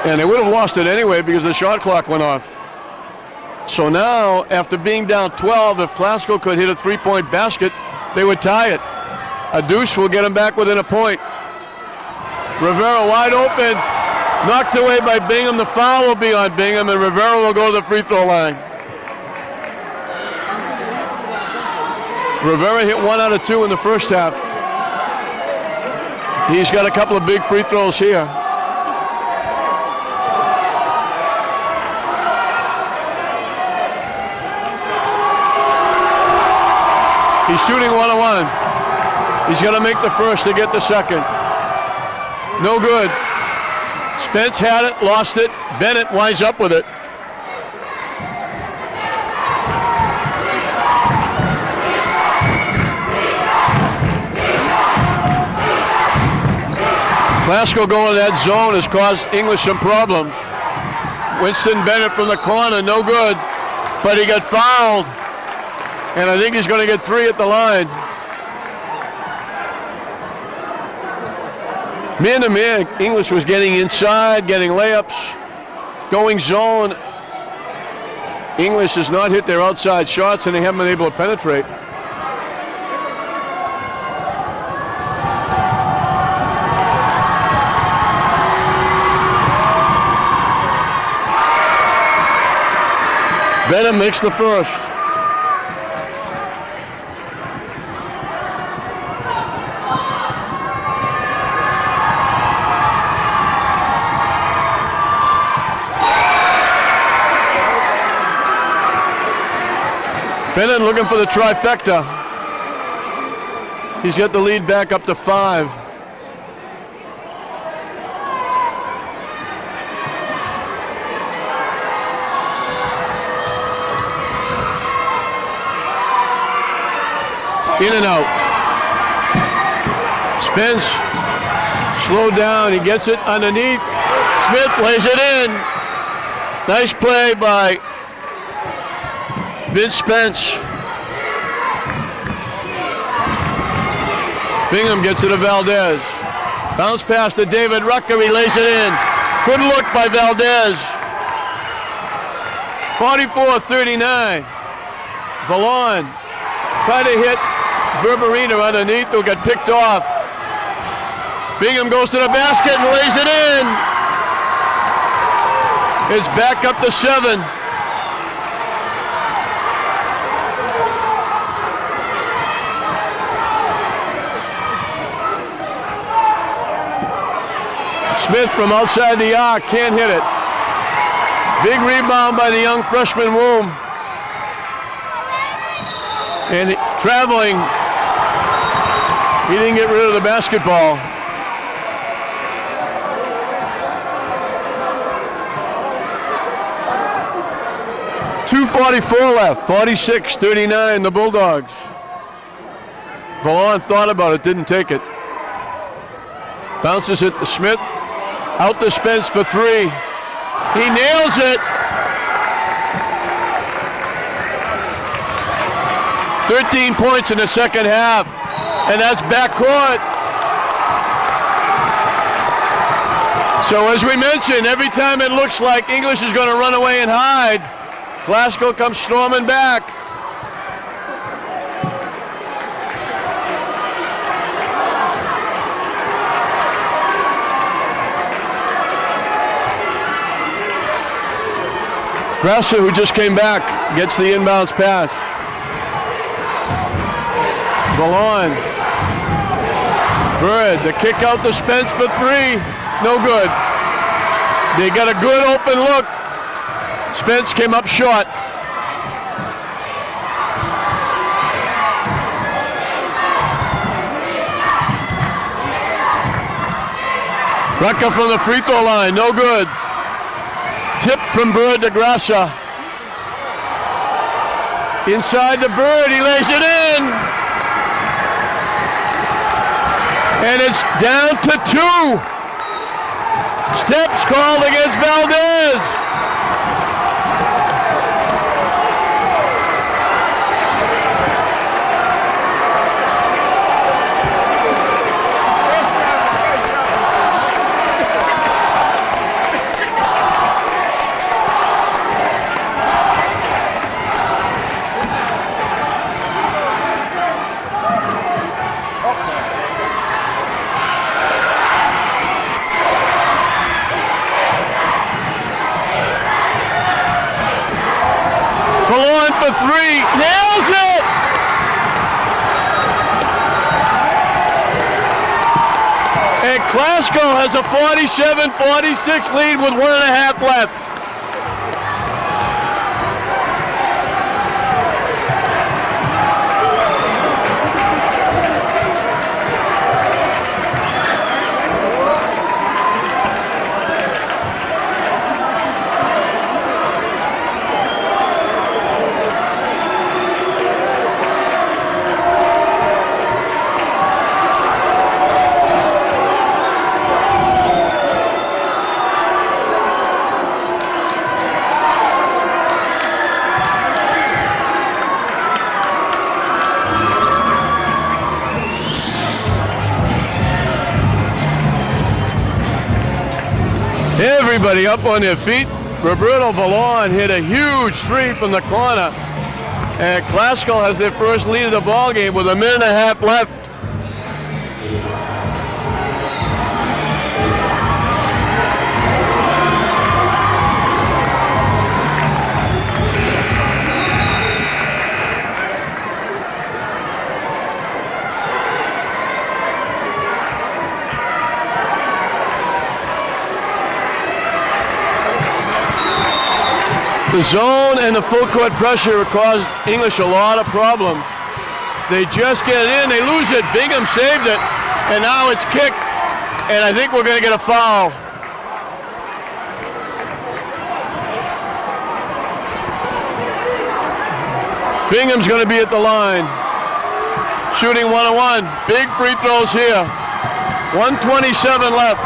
And they would have lost it anyway because the shot clock went off. So now, after being down 12, if Classical could hit a three-point basket, they would tie it. A deuce will get them back within a point. Rivera wide open. Knocked away by Bingham. The foul will be on Bingham, and Rivera will go to the free throw line. Rivera hit 1 out of 2 in the first half. He's got a couple of big free throws here. He's shooting 1-on-1. He's got to make the first to get the second. No good. Spence had it, lost it. Bennett winds up with it. Classical going to that zone has caused English some problems. Winston Bennett from the corner, no good, but he got fouled. And I think he's going to get 3 at the line. Man-to-man, English was getting inside, getting layups, going zone. English has not hit their outside shots, and they haven't been able to penetrate. Benham makes the first. Benham looking for the trifecta. He's got the lead back up to 5. In and out. Spence slowed down. He gets it underneath. Smith lays it in. Nice play by Vince Spence. Bingham gets it to Valdez. Bounce pass to David Rucker. He lays it in. Good look by Valdez. 44-39. Valon tried to hit Berberina underneath, who got picked off. Bingham goes to the basket and lays it in. It's back up to 7. Smith from outside the arc, can't hit it. Big rebound by the young freshman Woom. And traveling, he didn't get rid of the basketball. .244 left, 46-39, the Bulldogs. Valon thought about it, didn't take it. Bounces it to Smith, out to Spence for 3. He nails it. 13 points in the second half, and that's backcourt. So as we mentioned, every time it looks like English is going to run away and hide, Glasgow comes storming back. Grasser, who just came back, gets the inbounds pass. Valon. Bird, the kick out to Spence for 3. No good. They got a good open look. Spence came up short. Rucker from the free throw line, no good. Tip from Bird to Grasser. Inside the Bird, he lays it in. And it's down to 2. Steps called against Valdez. For 3, nails it! And Glasgow has a 47-46 lead with 1.5 left. Everybody up on their feet. Roberto Valon hit a huge 3 from the corner. And Glasgow has their first lead of the ball game with 1.5 minutes left. The zone and the full court pressure caused English a lot of problems. They just get in, they lose it. Bingham saved it, and now it's kicked, and I think we're going to get a foul. Bingham's going to be at the line. Shooting 1-on-1. Big free throws here. 1:27 left.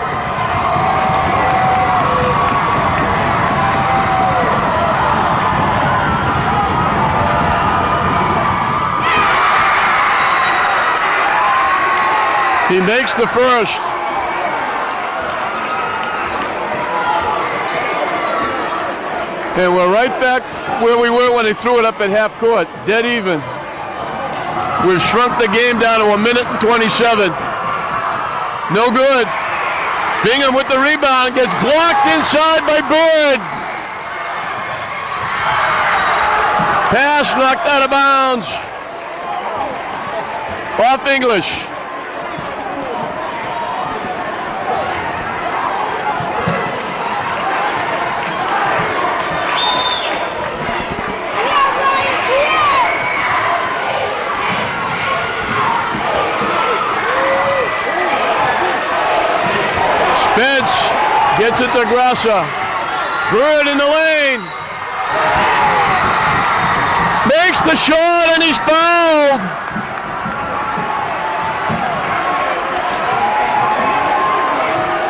He makes the first. And we're right back where we were when they threw it up at half court. Dead even. We've shrunk the game down to 1:27. No good. Bingham with the rebound. Gets blocked inside by Bird. Pass knocked out of bounds. Off English. Spence gets it to Grassa. Bird in the lane. Makes the shot and he's fouled.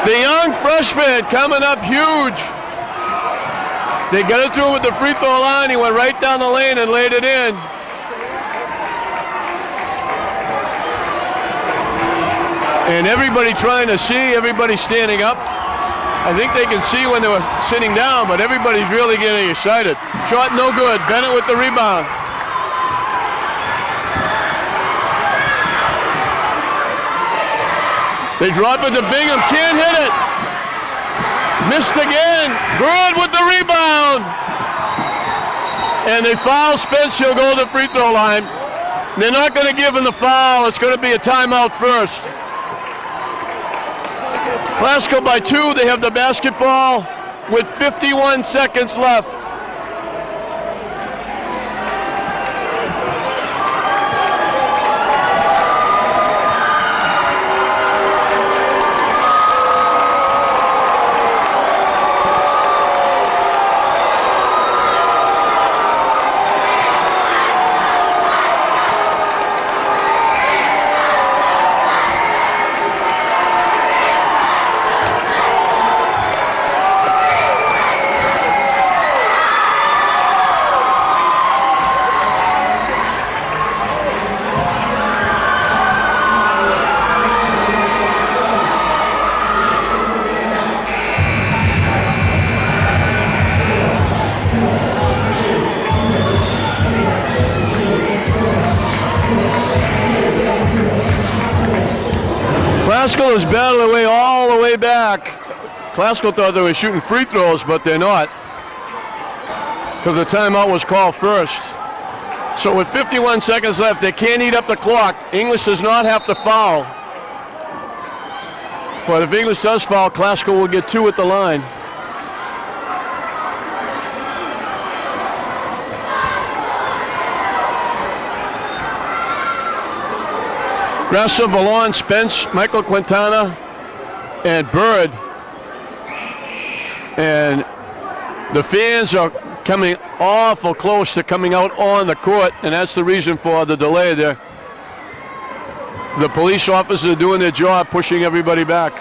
The young freshman coming up huge. They got it to him with the free throw line. He went right down the lane and laid it in. And everybody trying to see, everybody standing up. I think they can see when they were sitting down, but everybody's really getting excited. Shot no good. Bennett with the rebound. They drop it to Bingham. Can't hit it. Missed again. Bird with the rebound. And they foul Spence. He'll go to the free throw line. They're not going to give him the foul. It's going to be a timeout first. Glasgow by 2. They have the basketball with 51 seconds left. Glasgow is battling away all the way back. Glasgow thought they were shooting free throws, but they're not, because the timeout was called first. So with 51 seconds left, they can't eat up the clock. English does not have to foul. But if English does foul, Glasgow will get 2 at the line. Grassa, Vallon, Spence, Michael Quintana, and Bird. And the fans are coming awful close to coming out on the court, and that's the reason for the delay there. The police officers are doing their job, pushing everybody back.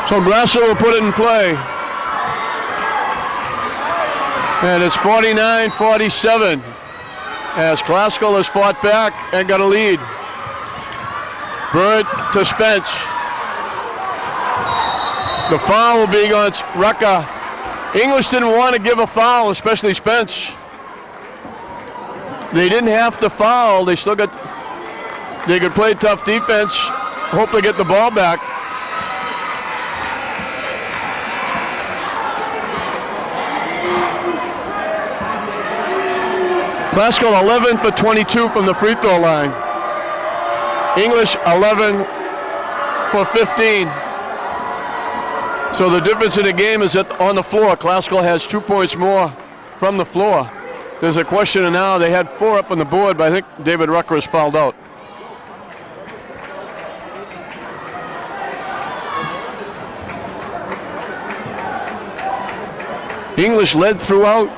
So Grassa will put it in play. And it's 49-47 as Glasgow has fought back and got a lead. Bird to Spence. The foul will be against Rucka. English didn't want to give a foul, especially Spence. They didn't have to foul. They still got, they could play tough defense, hope to get the ball back. Classical 11 for 22 from the free throw line. English 11 for 15. So the difference in the game is that on the floor, Classical has 2 points more from the floor. There's a question now, they had 4 up on the board, but I think David Rucker is fouled out. English led throughout,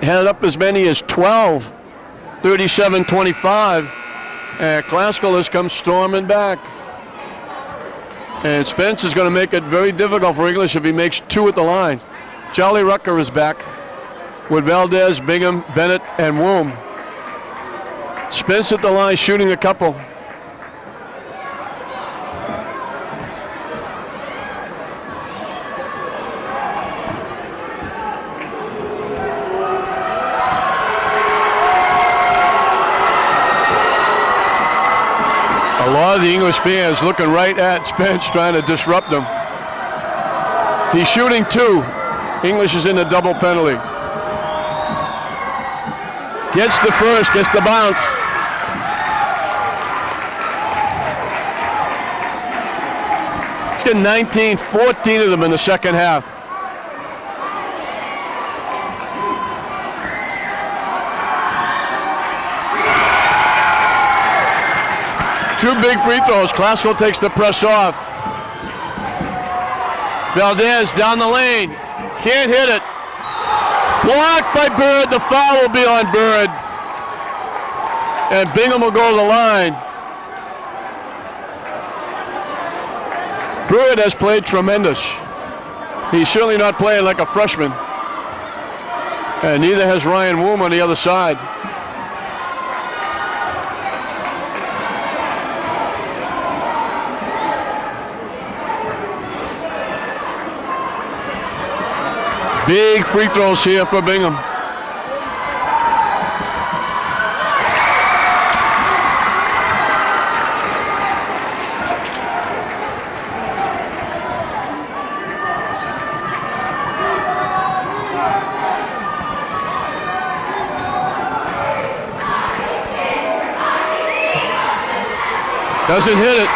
had up as many as 12, 37-25, and Classical has come storming back. And Spence is going to make it very difficult for English if he makes 2 at the line. Charlie Rucker is back with Valdez, Bingham, Bennett, and Woom. Spence at the line shooting a couple. A lot of the English fans looking right at Spence, trying to disrupt him. He's shooting 2. English is in the double penalty. Gets the first, gets the bounce. He's got 19, 14 of them in the second half. Two big free throws. Classical takes the press off. Valdez down the lane. Can't hit it. Blocked by Bird. The foul will be on Bird. And Bingham will go to the line. Bird has played tremendous. He's certainly not playing like a freshman. And neither has Ryan Woom on the other side. Big free throws here for Bingham. Doesn't hit it.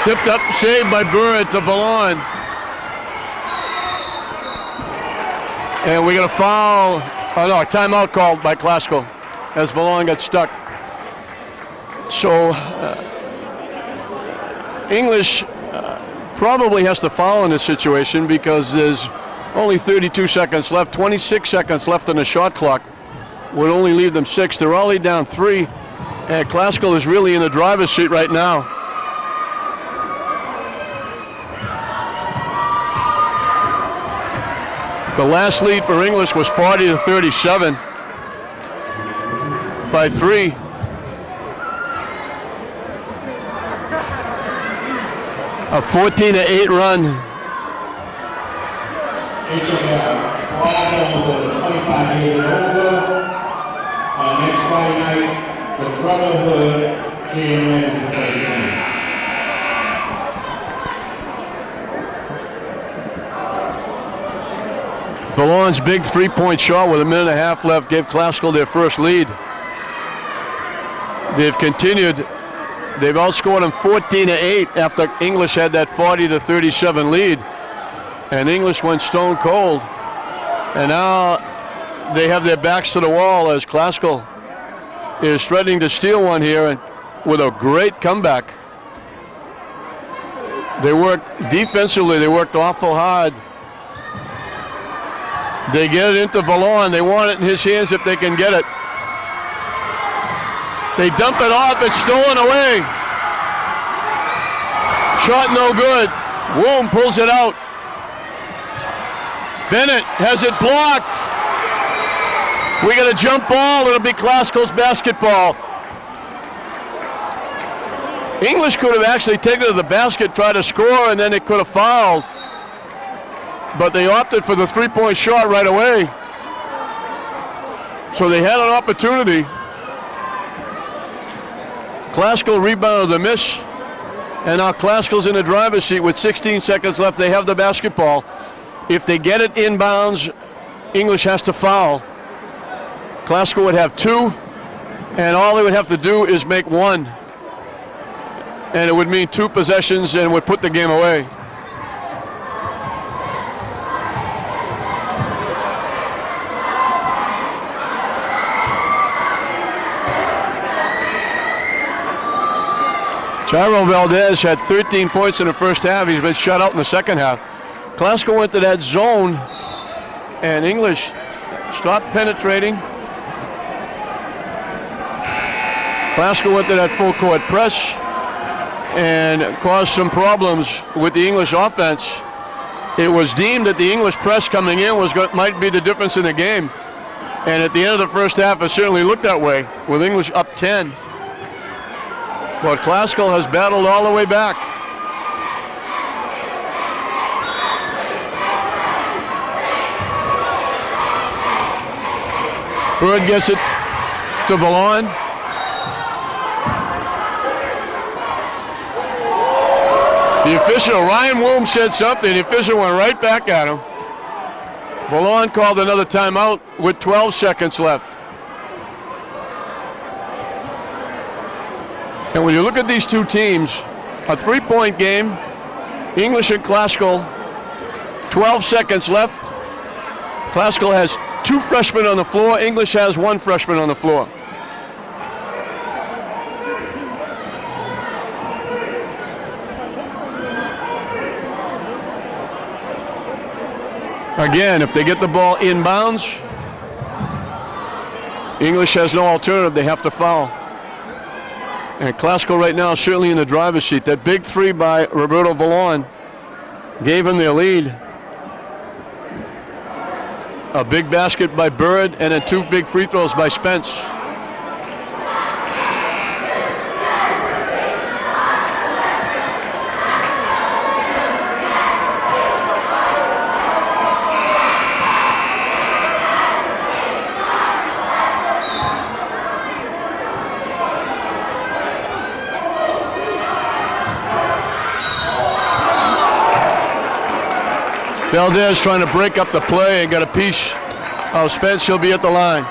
Tipped up, saved by Bird to Vallon. And we got a foul, oh no, a timeout called by Classical as Vallon got stuck. So English probably has to foul in this situation because there's only 32 seconds left, 26 seconds left on the shot clock. Would only leave them 6. They're already down 3, and Classical is really in the driver's seat right now. The last lead for English was 40-37 by 3. A 14-8 run. All those over 25 years and over. Next Friday night, the Brotherhood here in Lynn is the first game. Vallon's big 3-point shot with a minute and a half left gave Classical their first lead. They've continued. They've outscored them 14-8 after English had that 40-37 lead. And English went stone cold. And now they have their backs to the wall as Classical is threatening to steal one here and with a great comeback. They worked defensively, they worked awful hard. They get it into Vallon. They want it in his hands if they can get it. They dump it off. It's stolen away. Shot no good. Woom pulls it out. Bennett has it blocked. We got a jump ball. It'll be Classical's basketball. English could have actually taken it to the basket, tried to score, and then they could have fouled. But they opted for the 3-point shot right away. So they had an opportunity. Classical rebounded the miss. And now Classical's in the driver's seat with 16 seconds left. They have the basketball. If they get it inbounds, English has to foul. Glasgow would have 2, and all they would have to do is make 1. And it would mean 2 possessions and would put the game away. Jairo Valdez had 13 points in the first half. He's been shut out in the second half. Glasgow went to that zone, and English stopped penetrating. Glasgow went to that full court press and caused some problems with the English offense. It was deemed that the English press coming in might be the difference in the game. And at the end of the first half, it certainly looked that way, with English up 10. But Glasgow has battled all the way back. Bird gets it to Vallon. The official, Ryan Woom, said something. The official went right back at him. Vallon called another timeout with 12 seconds left. And when you look at these two teams, a 3-point game, English and Glasgow, 12 seconds left. Glasgow has 2 freshmen on the floor. English has 1 freshman on the floor. Again, if they get the ball inbounds, English has no alternative. They have to foul. And Glasgow right now is certainly in the driver's seat. That big 3 by Roberto Vallon gave him their lead. A big basket by Bird, and then 2 big free throws by Spence. Valdez trying to break up the play and got a piece of Spence. He'll be at the line.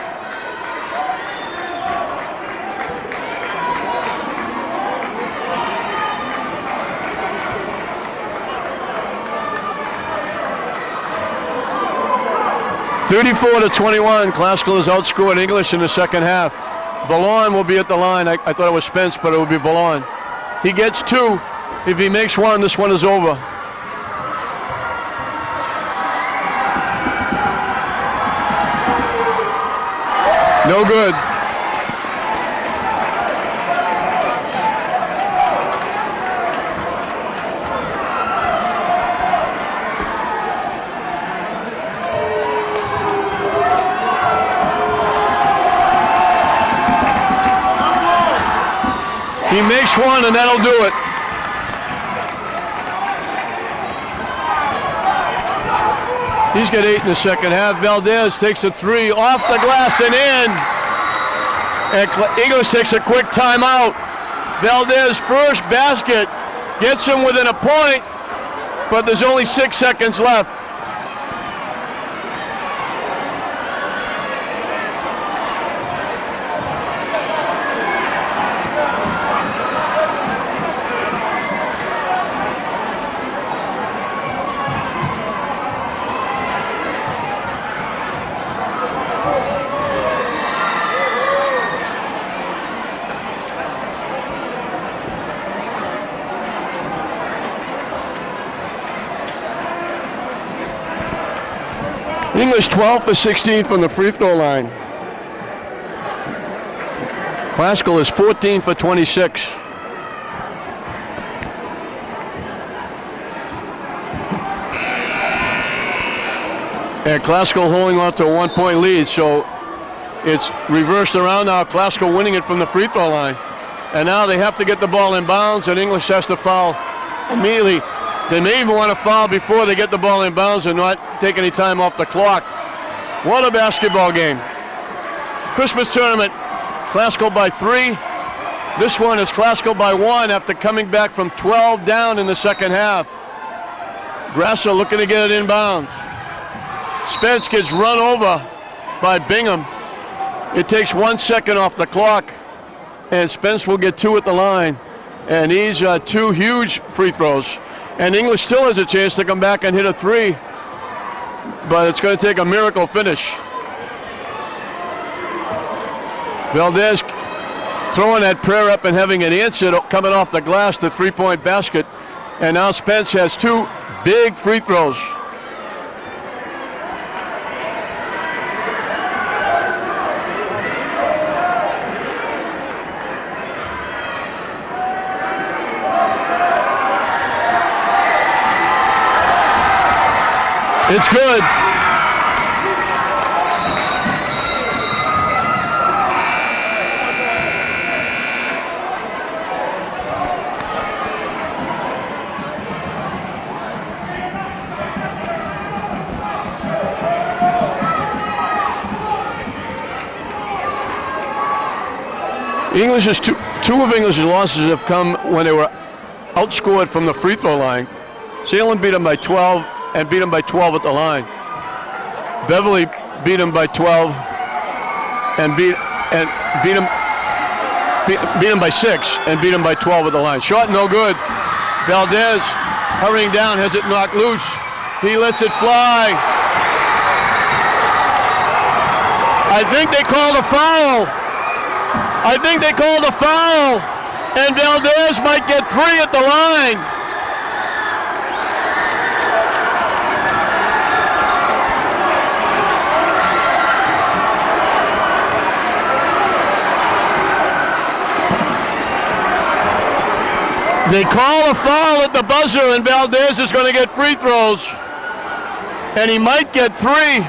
(34-21). Glasgow has outscored English in the second half. Vallon will be at the line. I thought it was Spence, but it will be Vallon. He gets 2. If he makes 1, this one is over. No good. He makes 1, and that'll do it. He's got 8 in the second half. Valdez takes a 3 off the glass and in. And English takes a quick timeout. Valdez first basket gets him within a point, but there's only 6 seconds left. English 12 for 16 from the free throw line. Glasgow is 14 for 26. And Glasgow holding on to a 1-point lead, so it's reversed around now. Glasgow winning it from the free throw line. And now they have to get the ball in bounds, and English has to foul immediately. They may even want to foul before they get the ball in bounds and not take any time off the clock. What a basketball game. Christmas tournament, Glasgow by 3. This one is Glasgow by 1 after coming back from 12 down in the second half. Grasser looking to get it in bounds. Spence gets run over by Bingham. It takes 1 second off the clock, and Spence will get 2 at the line. And these are 2 huge free throws. And English still has a chance to come back and hit a 3, but it's going to take a miracle finish. Valdez throwing that prayer up and having an answer coming off the glass to 3-point basket. And now Spence has 2 big free throws. It's good. English's two of English's losses have come when they were outscored from the free throw line. Salem beat them by 12 and beat them by 12 at the line. Beverly beat them by 12 and beat them by 6 and beat them by 12 at the line. Shot no good. Valdez hurrying down, has it knocked loose. He lets it fly. I think they called a foul. And Valdez might get 3 at the line. They call a foul at the buzzer, and Valdez is going to get free throws. And he might get 3.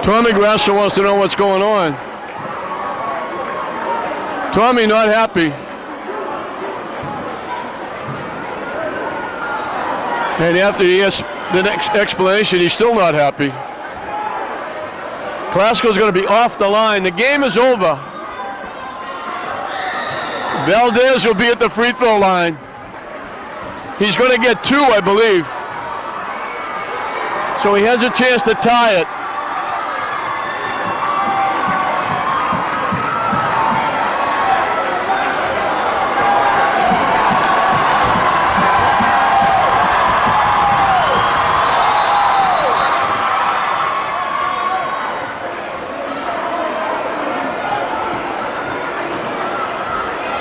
Tommy Grasso wants to know what's going on. Tommy not happy. And after he has the next explanation, he's still not happy. Klasko's going to be off the line. The game is over. Valdez will be at the free throw line. He's going to get 2, I believe. So he has a chance to tie it.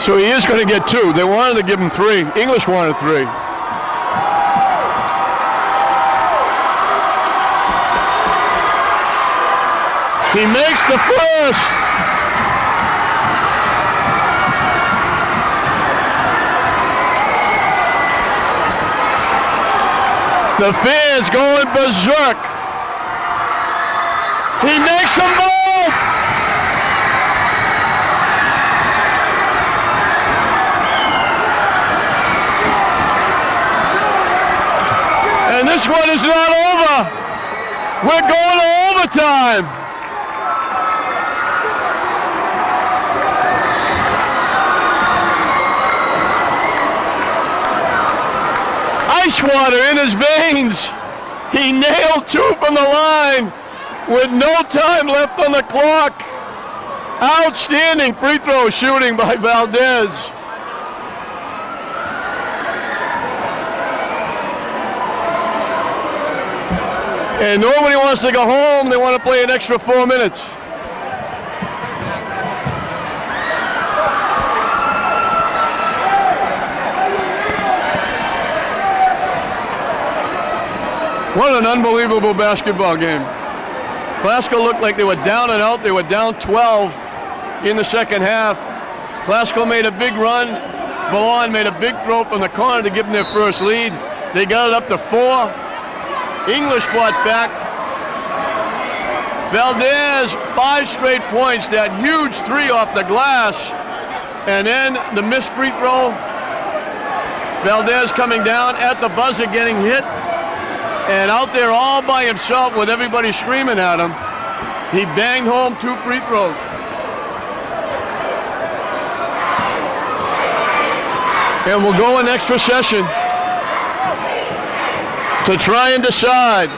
So he is going to get 2. They wanted to give him 3. English wanted 3. He makes the first. The fans going berserk. He makes them both. And this one is not over. We're going to overtime. Ice water in his veins. He nailed 2 from the line with no time left on the clock. Outstanding free throw shooting by Valdez. And nobody wants to go home. They want to play an extra 4 minutes. What an unbelievable basketball game. Klasko looked like they were down and out. They were down 12 in the second half. Klasko made a big run. Valon made a big throw from the corner to give them their first lead. They got it up to 4. English fought back. Valdez, 5 straight points. That huge 3 off the glass. And then the missed free throw. Valdez coming down at the buzzer, getting hit. And out there all by himself with everybody screaming at him. He banged home 2 free throws. And we'll go an extra session to try and decide.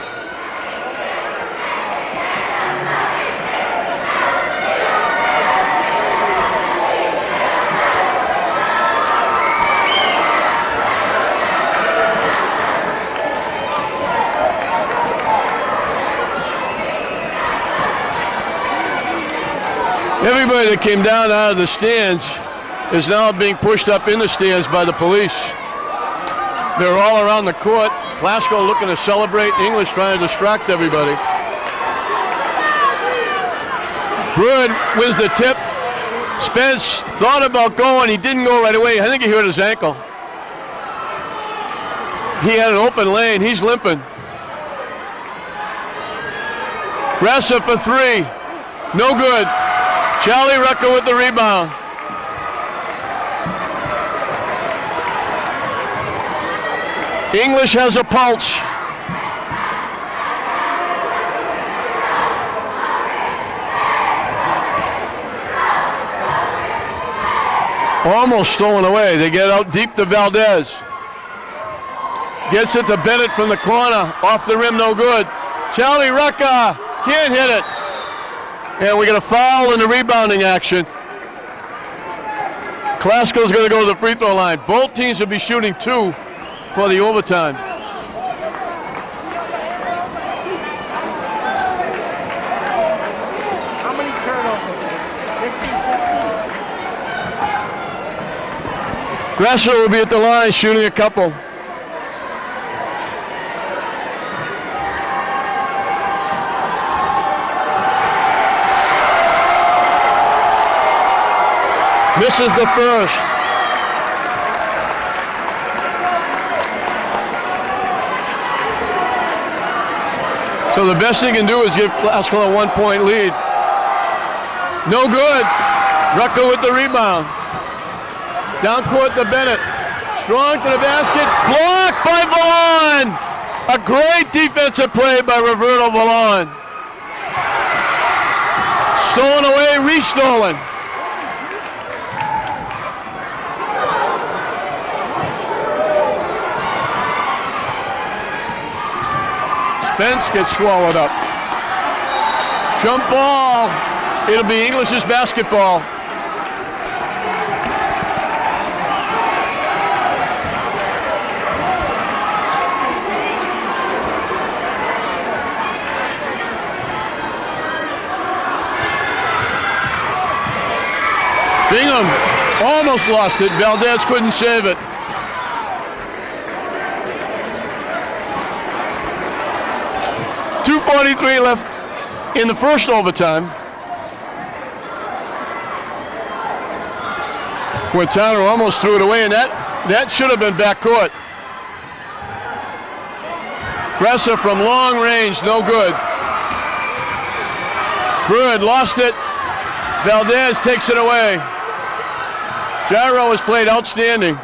Everybody that came down out of the stands is now being pushed up in the stands by the police. They're all around the court. Glasgow looking to celebrate. English trying to distract everybody. Broad wins the tip. Spence thought about going. He didn't go right away. I think he hurt his ankle. He had an open lane. He's limping. Gressa for three. No good. Charlie Rucker with the rebound. English has a pulse. Almost stolen away. They get out deep to Valdez. Gets it to Bennett from the corner. Off the rim, no good. Charlie Rucker can't hit it. And we got a foul in the rebounding action. Glasgow's going to go to the free throw line. Both teams will be shooting two for the overtime. How many turnovers? 15, 16? Gressa will be at the line shooting a couple. Misses the first. So the best thing can do is give Glasgow a 1 point lead. No good. Rucker with the rebound. Down court to Bennett. Strong to the basket. Blocked by Vallon. A great defensive play by Roberto Vallon. Stolen away, restolen. Spence gets swallowed up. Jump ball. It'll be English's basketball. Bingham almost lost it. Valdez couldn't save it. .243 left in the first overtime. Quintana almost threw it away, and that should have been backcourt. Gressa from long range, no good. Broad lost it. Valdez takes it away. Gyro has played outstanding.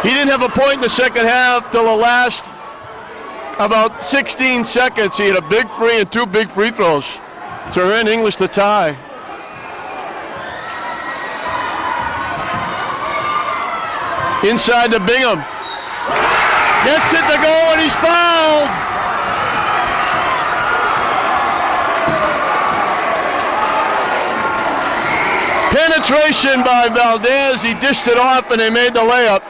He didn't have a point in the second half till the last about 16 seconds. He had a big three and two big free throws to earn English the tie. Inside to Bingham. Gets it to go and he's fouled. Penetration by Valdez. He dished it off and they made the layup.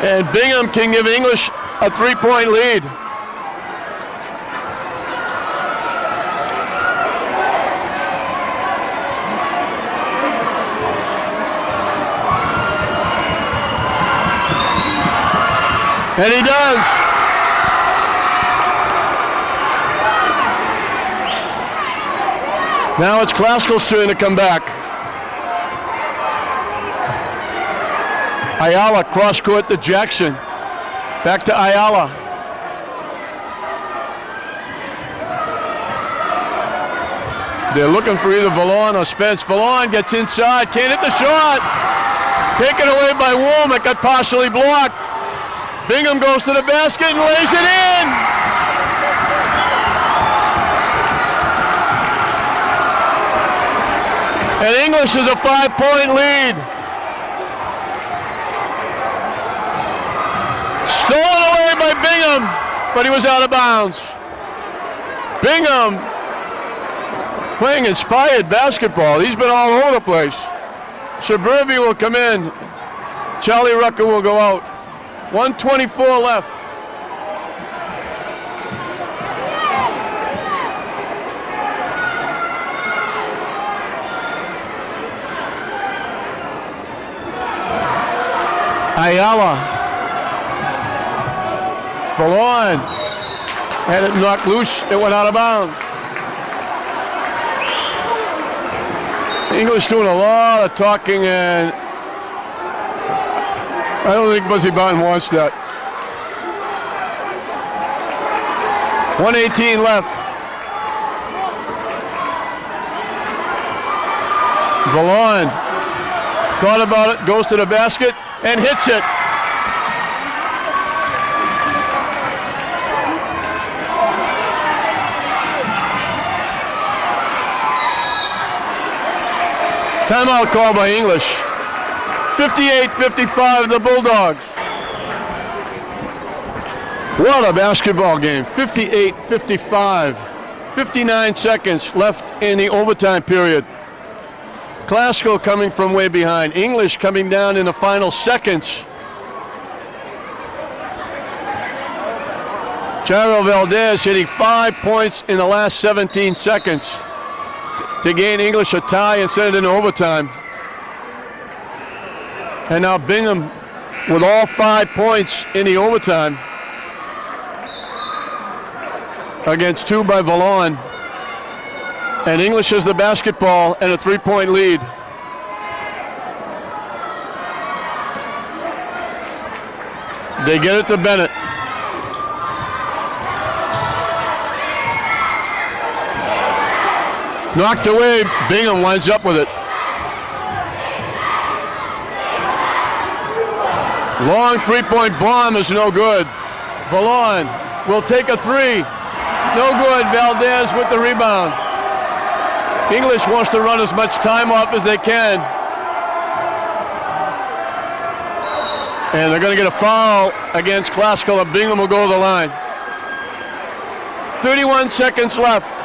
And Bingham can give English a 3-point lead. And he does. Now it's Glasgow's turn to come back. Ayala cross court to Jackson. Back to Ayala. They're looking for either Vallon or Spence. Vallon gets inside, can't hit the shot. Taken away by Woolman, got partially blocked. Bingham goes to the basket and lays it in. And English English is a 5-point lead. Stolen away by Bingham, but he was out of bounds. Bingham playing inspired basketball. He's been all over the place. Suburbia will come in. Charlie Rucker will go out. 1:24 left. Ayala. Valon. Had it knocked loose. It went out of bounds. English doing a lot of talking, and I don't think Buzzy Barton wants that. 1:18 left. Valon thought about it, goes to the basket, and hits it. Timeout call by English. 58-55, the Bulldogs. What a basketball game. 58-55. 59 seconds left in the overtime period. Glasgow coming from way behind. English coming down in the final seconds. Jairo Valdez hitting 5 points in the last 17 seconds to gain English a tie and send it into overtime. And now Bingham with all 5 points in the overtime against 2 by Valon. And English has the basketball and a 3-point lead. They get it to Bennett. Knocked away, Bingham winds up with it. Long 3-point bomb is no good. Valon will take a 3. No good, Valdez with the rebound. English wants to run as much time off as they can. And they're going to get a foul against Glasgow, and Bingham will go to the line. 31 seconds left.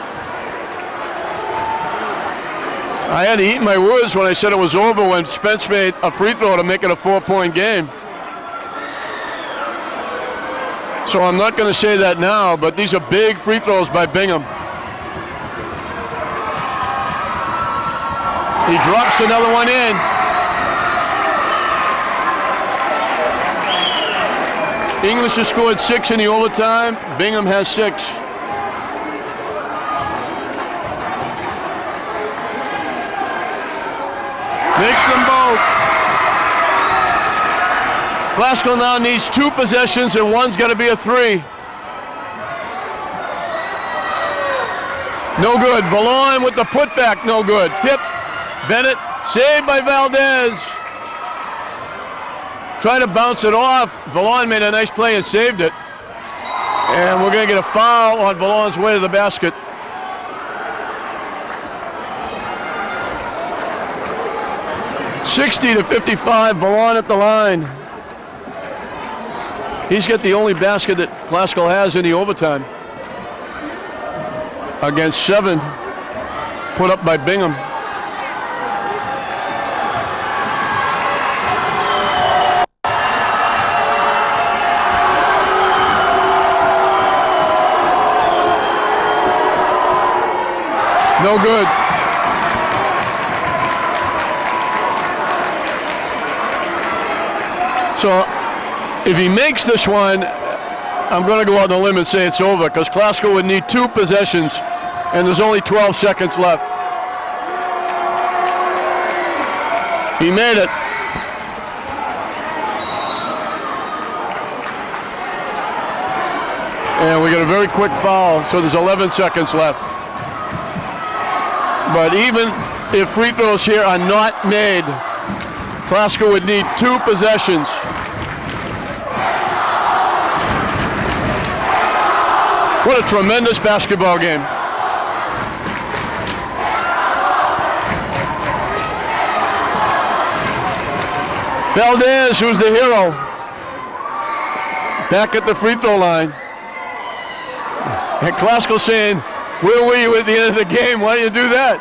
I had to eat my words when I said it was over when Spence made a free throw to make it a 4-point game. So I'm not going to say that now, but these are big free throws by Bingham. He drops another one in. English has scored 6 in the overtime. Bingham has 6. Makes them both. Glasgow now needs 2 possessions, and one's got to be a 3. No good. Valon with the putback, no good. Tip. Bennett, saved by Valdez. Trying to bounce it off. Valon made a nice play and saved it. And we're going to get a foul on Valon's way to the basket. (60-55), Valon at the line. He's got the only basket that Glasgow has in the overtime. Against 7 put up by Bingham. No good. So if he makes this one, I'm going to go out on a limb and say it's over, because Glasgow would need 2 possessions, and there's only 12 seconds left. He made it. And we got a very quick foul, so there's 11 seconds left. But even if free throws here are not made, Glasgow would need 2 possessions. What a tremendous basketball game. Valdez, who's the hero, back at the free throw line. And Klasko saying, where were you at the end of the game? Why do you do that?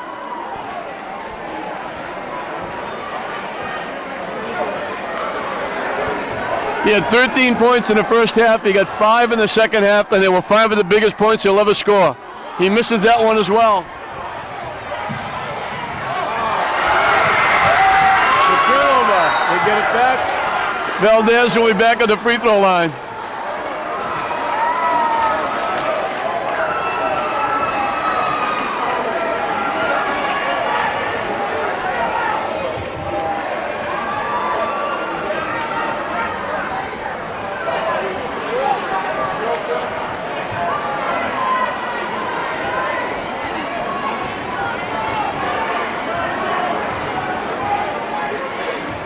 He had 13 points in the first half. He got 5 in the second half, and they were 5 of the biggest points he'll ever score. He misses that one as well. The turnover. They get it back. Valdez will be back at the free throw line.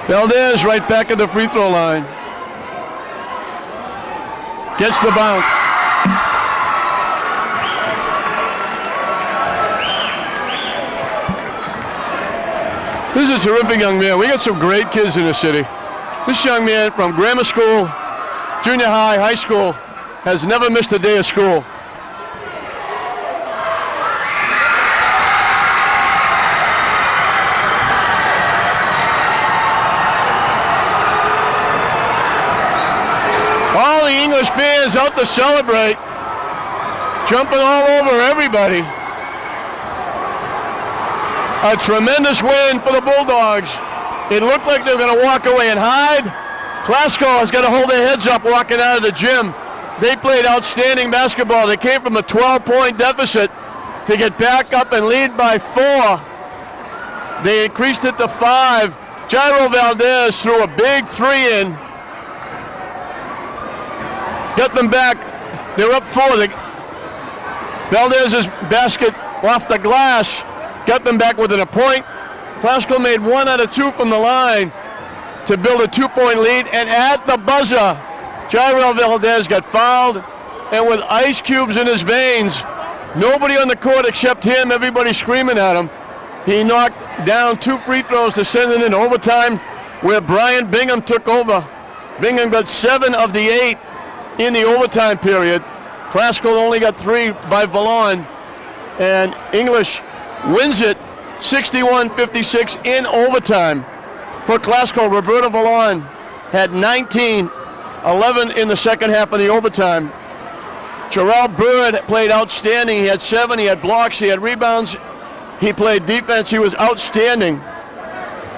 Valdez right back at the free throw line. Gets the bounce. This is a terrific young man. We got some great kids in the city. This young man from grammar school, junior high, high school, has never missed a day of school. All the English fans out to celebrate, jumping all over everybody. A tremendous win for the Bulldogs. It looked like they were going to walk away and hide. Klasko has got to hold their heads up walking out of the gym. They played outstanding basketball. They came from a 12-point deficit to get back up and lead by 4. They increased it to 5. Jairo Valdez threw a big 3 in. Got them back. They're up 4. Valdez's basket off the glass got them back within a point. Klasko made 1 out of 2 from the line to build a 2-point lead. And at the buzzer, Jairo Valdez got fouled. And with ice cubes in his veins, nobody on the court except him, everybody screaming at him, he knocked down 2 free throws to send it in overtime, where Brian Bingham took over. Bingham got 7 of the 8 in the overtime period. Klasko only got 3 by Valon, and English wins it 61-56 in overtime. For Klasko, Roberto Valon had 19, 11 in the second half of the overtime. Jarrell Bird played outstanding. He had 7, he had blocks, he had rebounds, he played defense, he was outstanding.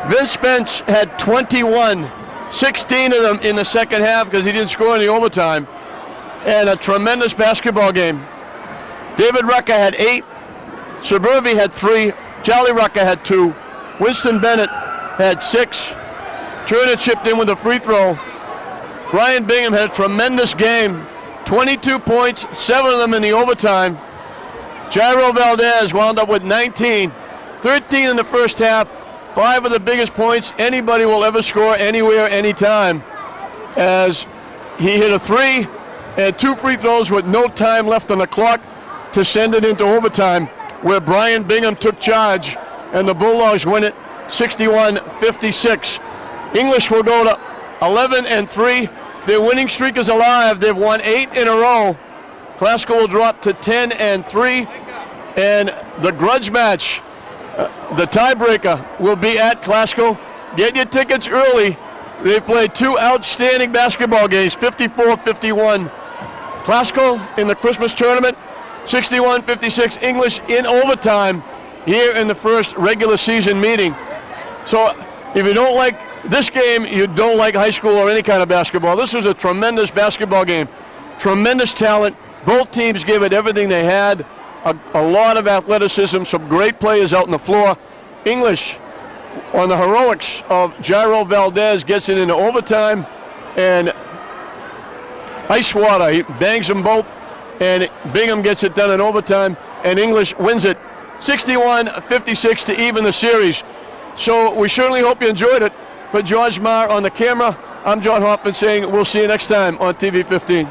Vince Spence had 21, 16 of them in the second half because he didn't score in the overtime. And a tremendous basketball game. David Rucker had 8. Suburbi had 3. Charlie Rucker had 2. Winston Bennett had 6. Turner chipped in with a free throw. Brian Bingham had a tremendous game. 22 points, 7 of them in the overtime. Jairo Valdez wound up with 19. 13 in the first half. 5 of the biggest points anybody will ever score anywhere, anytime. As he hit a 3 and 2 free throws with no time left on the clock to send it into overtime, where Brian Bingham took charge, and the Bulldogs win it 61-56. English will go to 11-3. Their winning streak is alive. They've won 8 in a row. Klasko will drop to 10-3, and the grudge match, the tiebreaker, will be at Klasko. Get your tickets early. They played 2 outstanding basketball games, 54-51. Klasko in the Christmas tournament, 61-56. English in overtime here in the first regular season meeting. So if you don't like this game, you don't like high school or any kind of basketball. This was a tremendous basketball game. Tremendous talent. Both teams gave it everything they had. A lot of athleticism, some great players out on the floor. English, on the heroics of Jairo Valdez, gets it into overtime, and ice water, he bangs them both, and Bingham gets it done in overtime, and English wins it 61-56 to even the series. So we certainly hope you enjoyed it. For George Marr on the camera, I'm John Hoffman saying we'll see you next time on TV 15.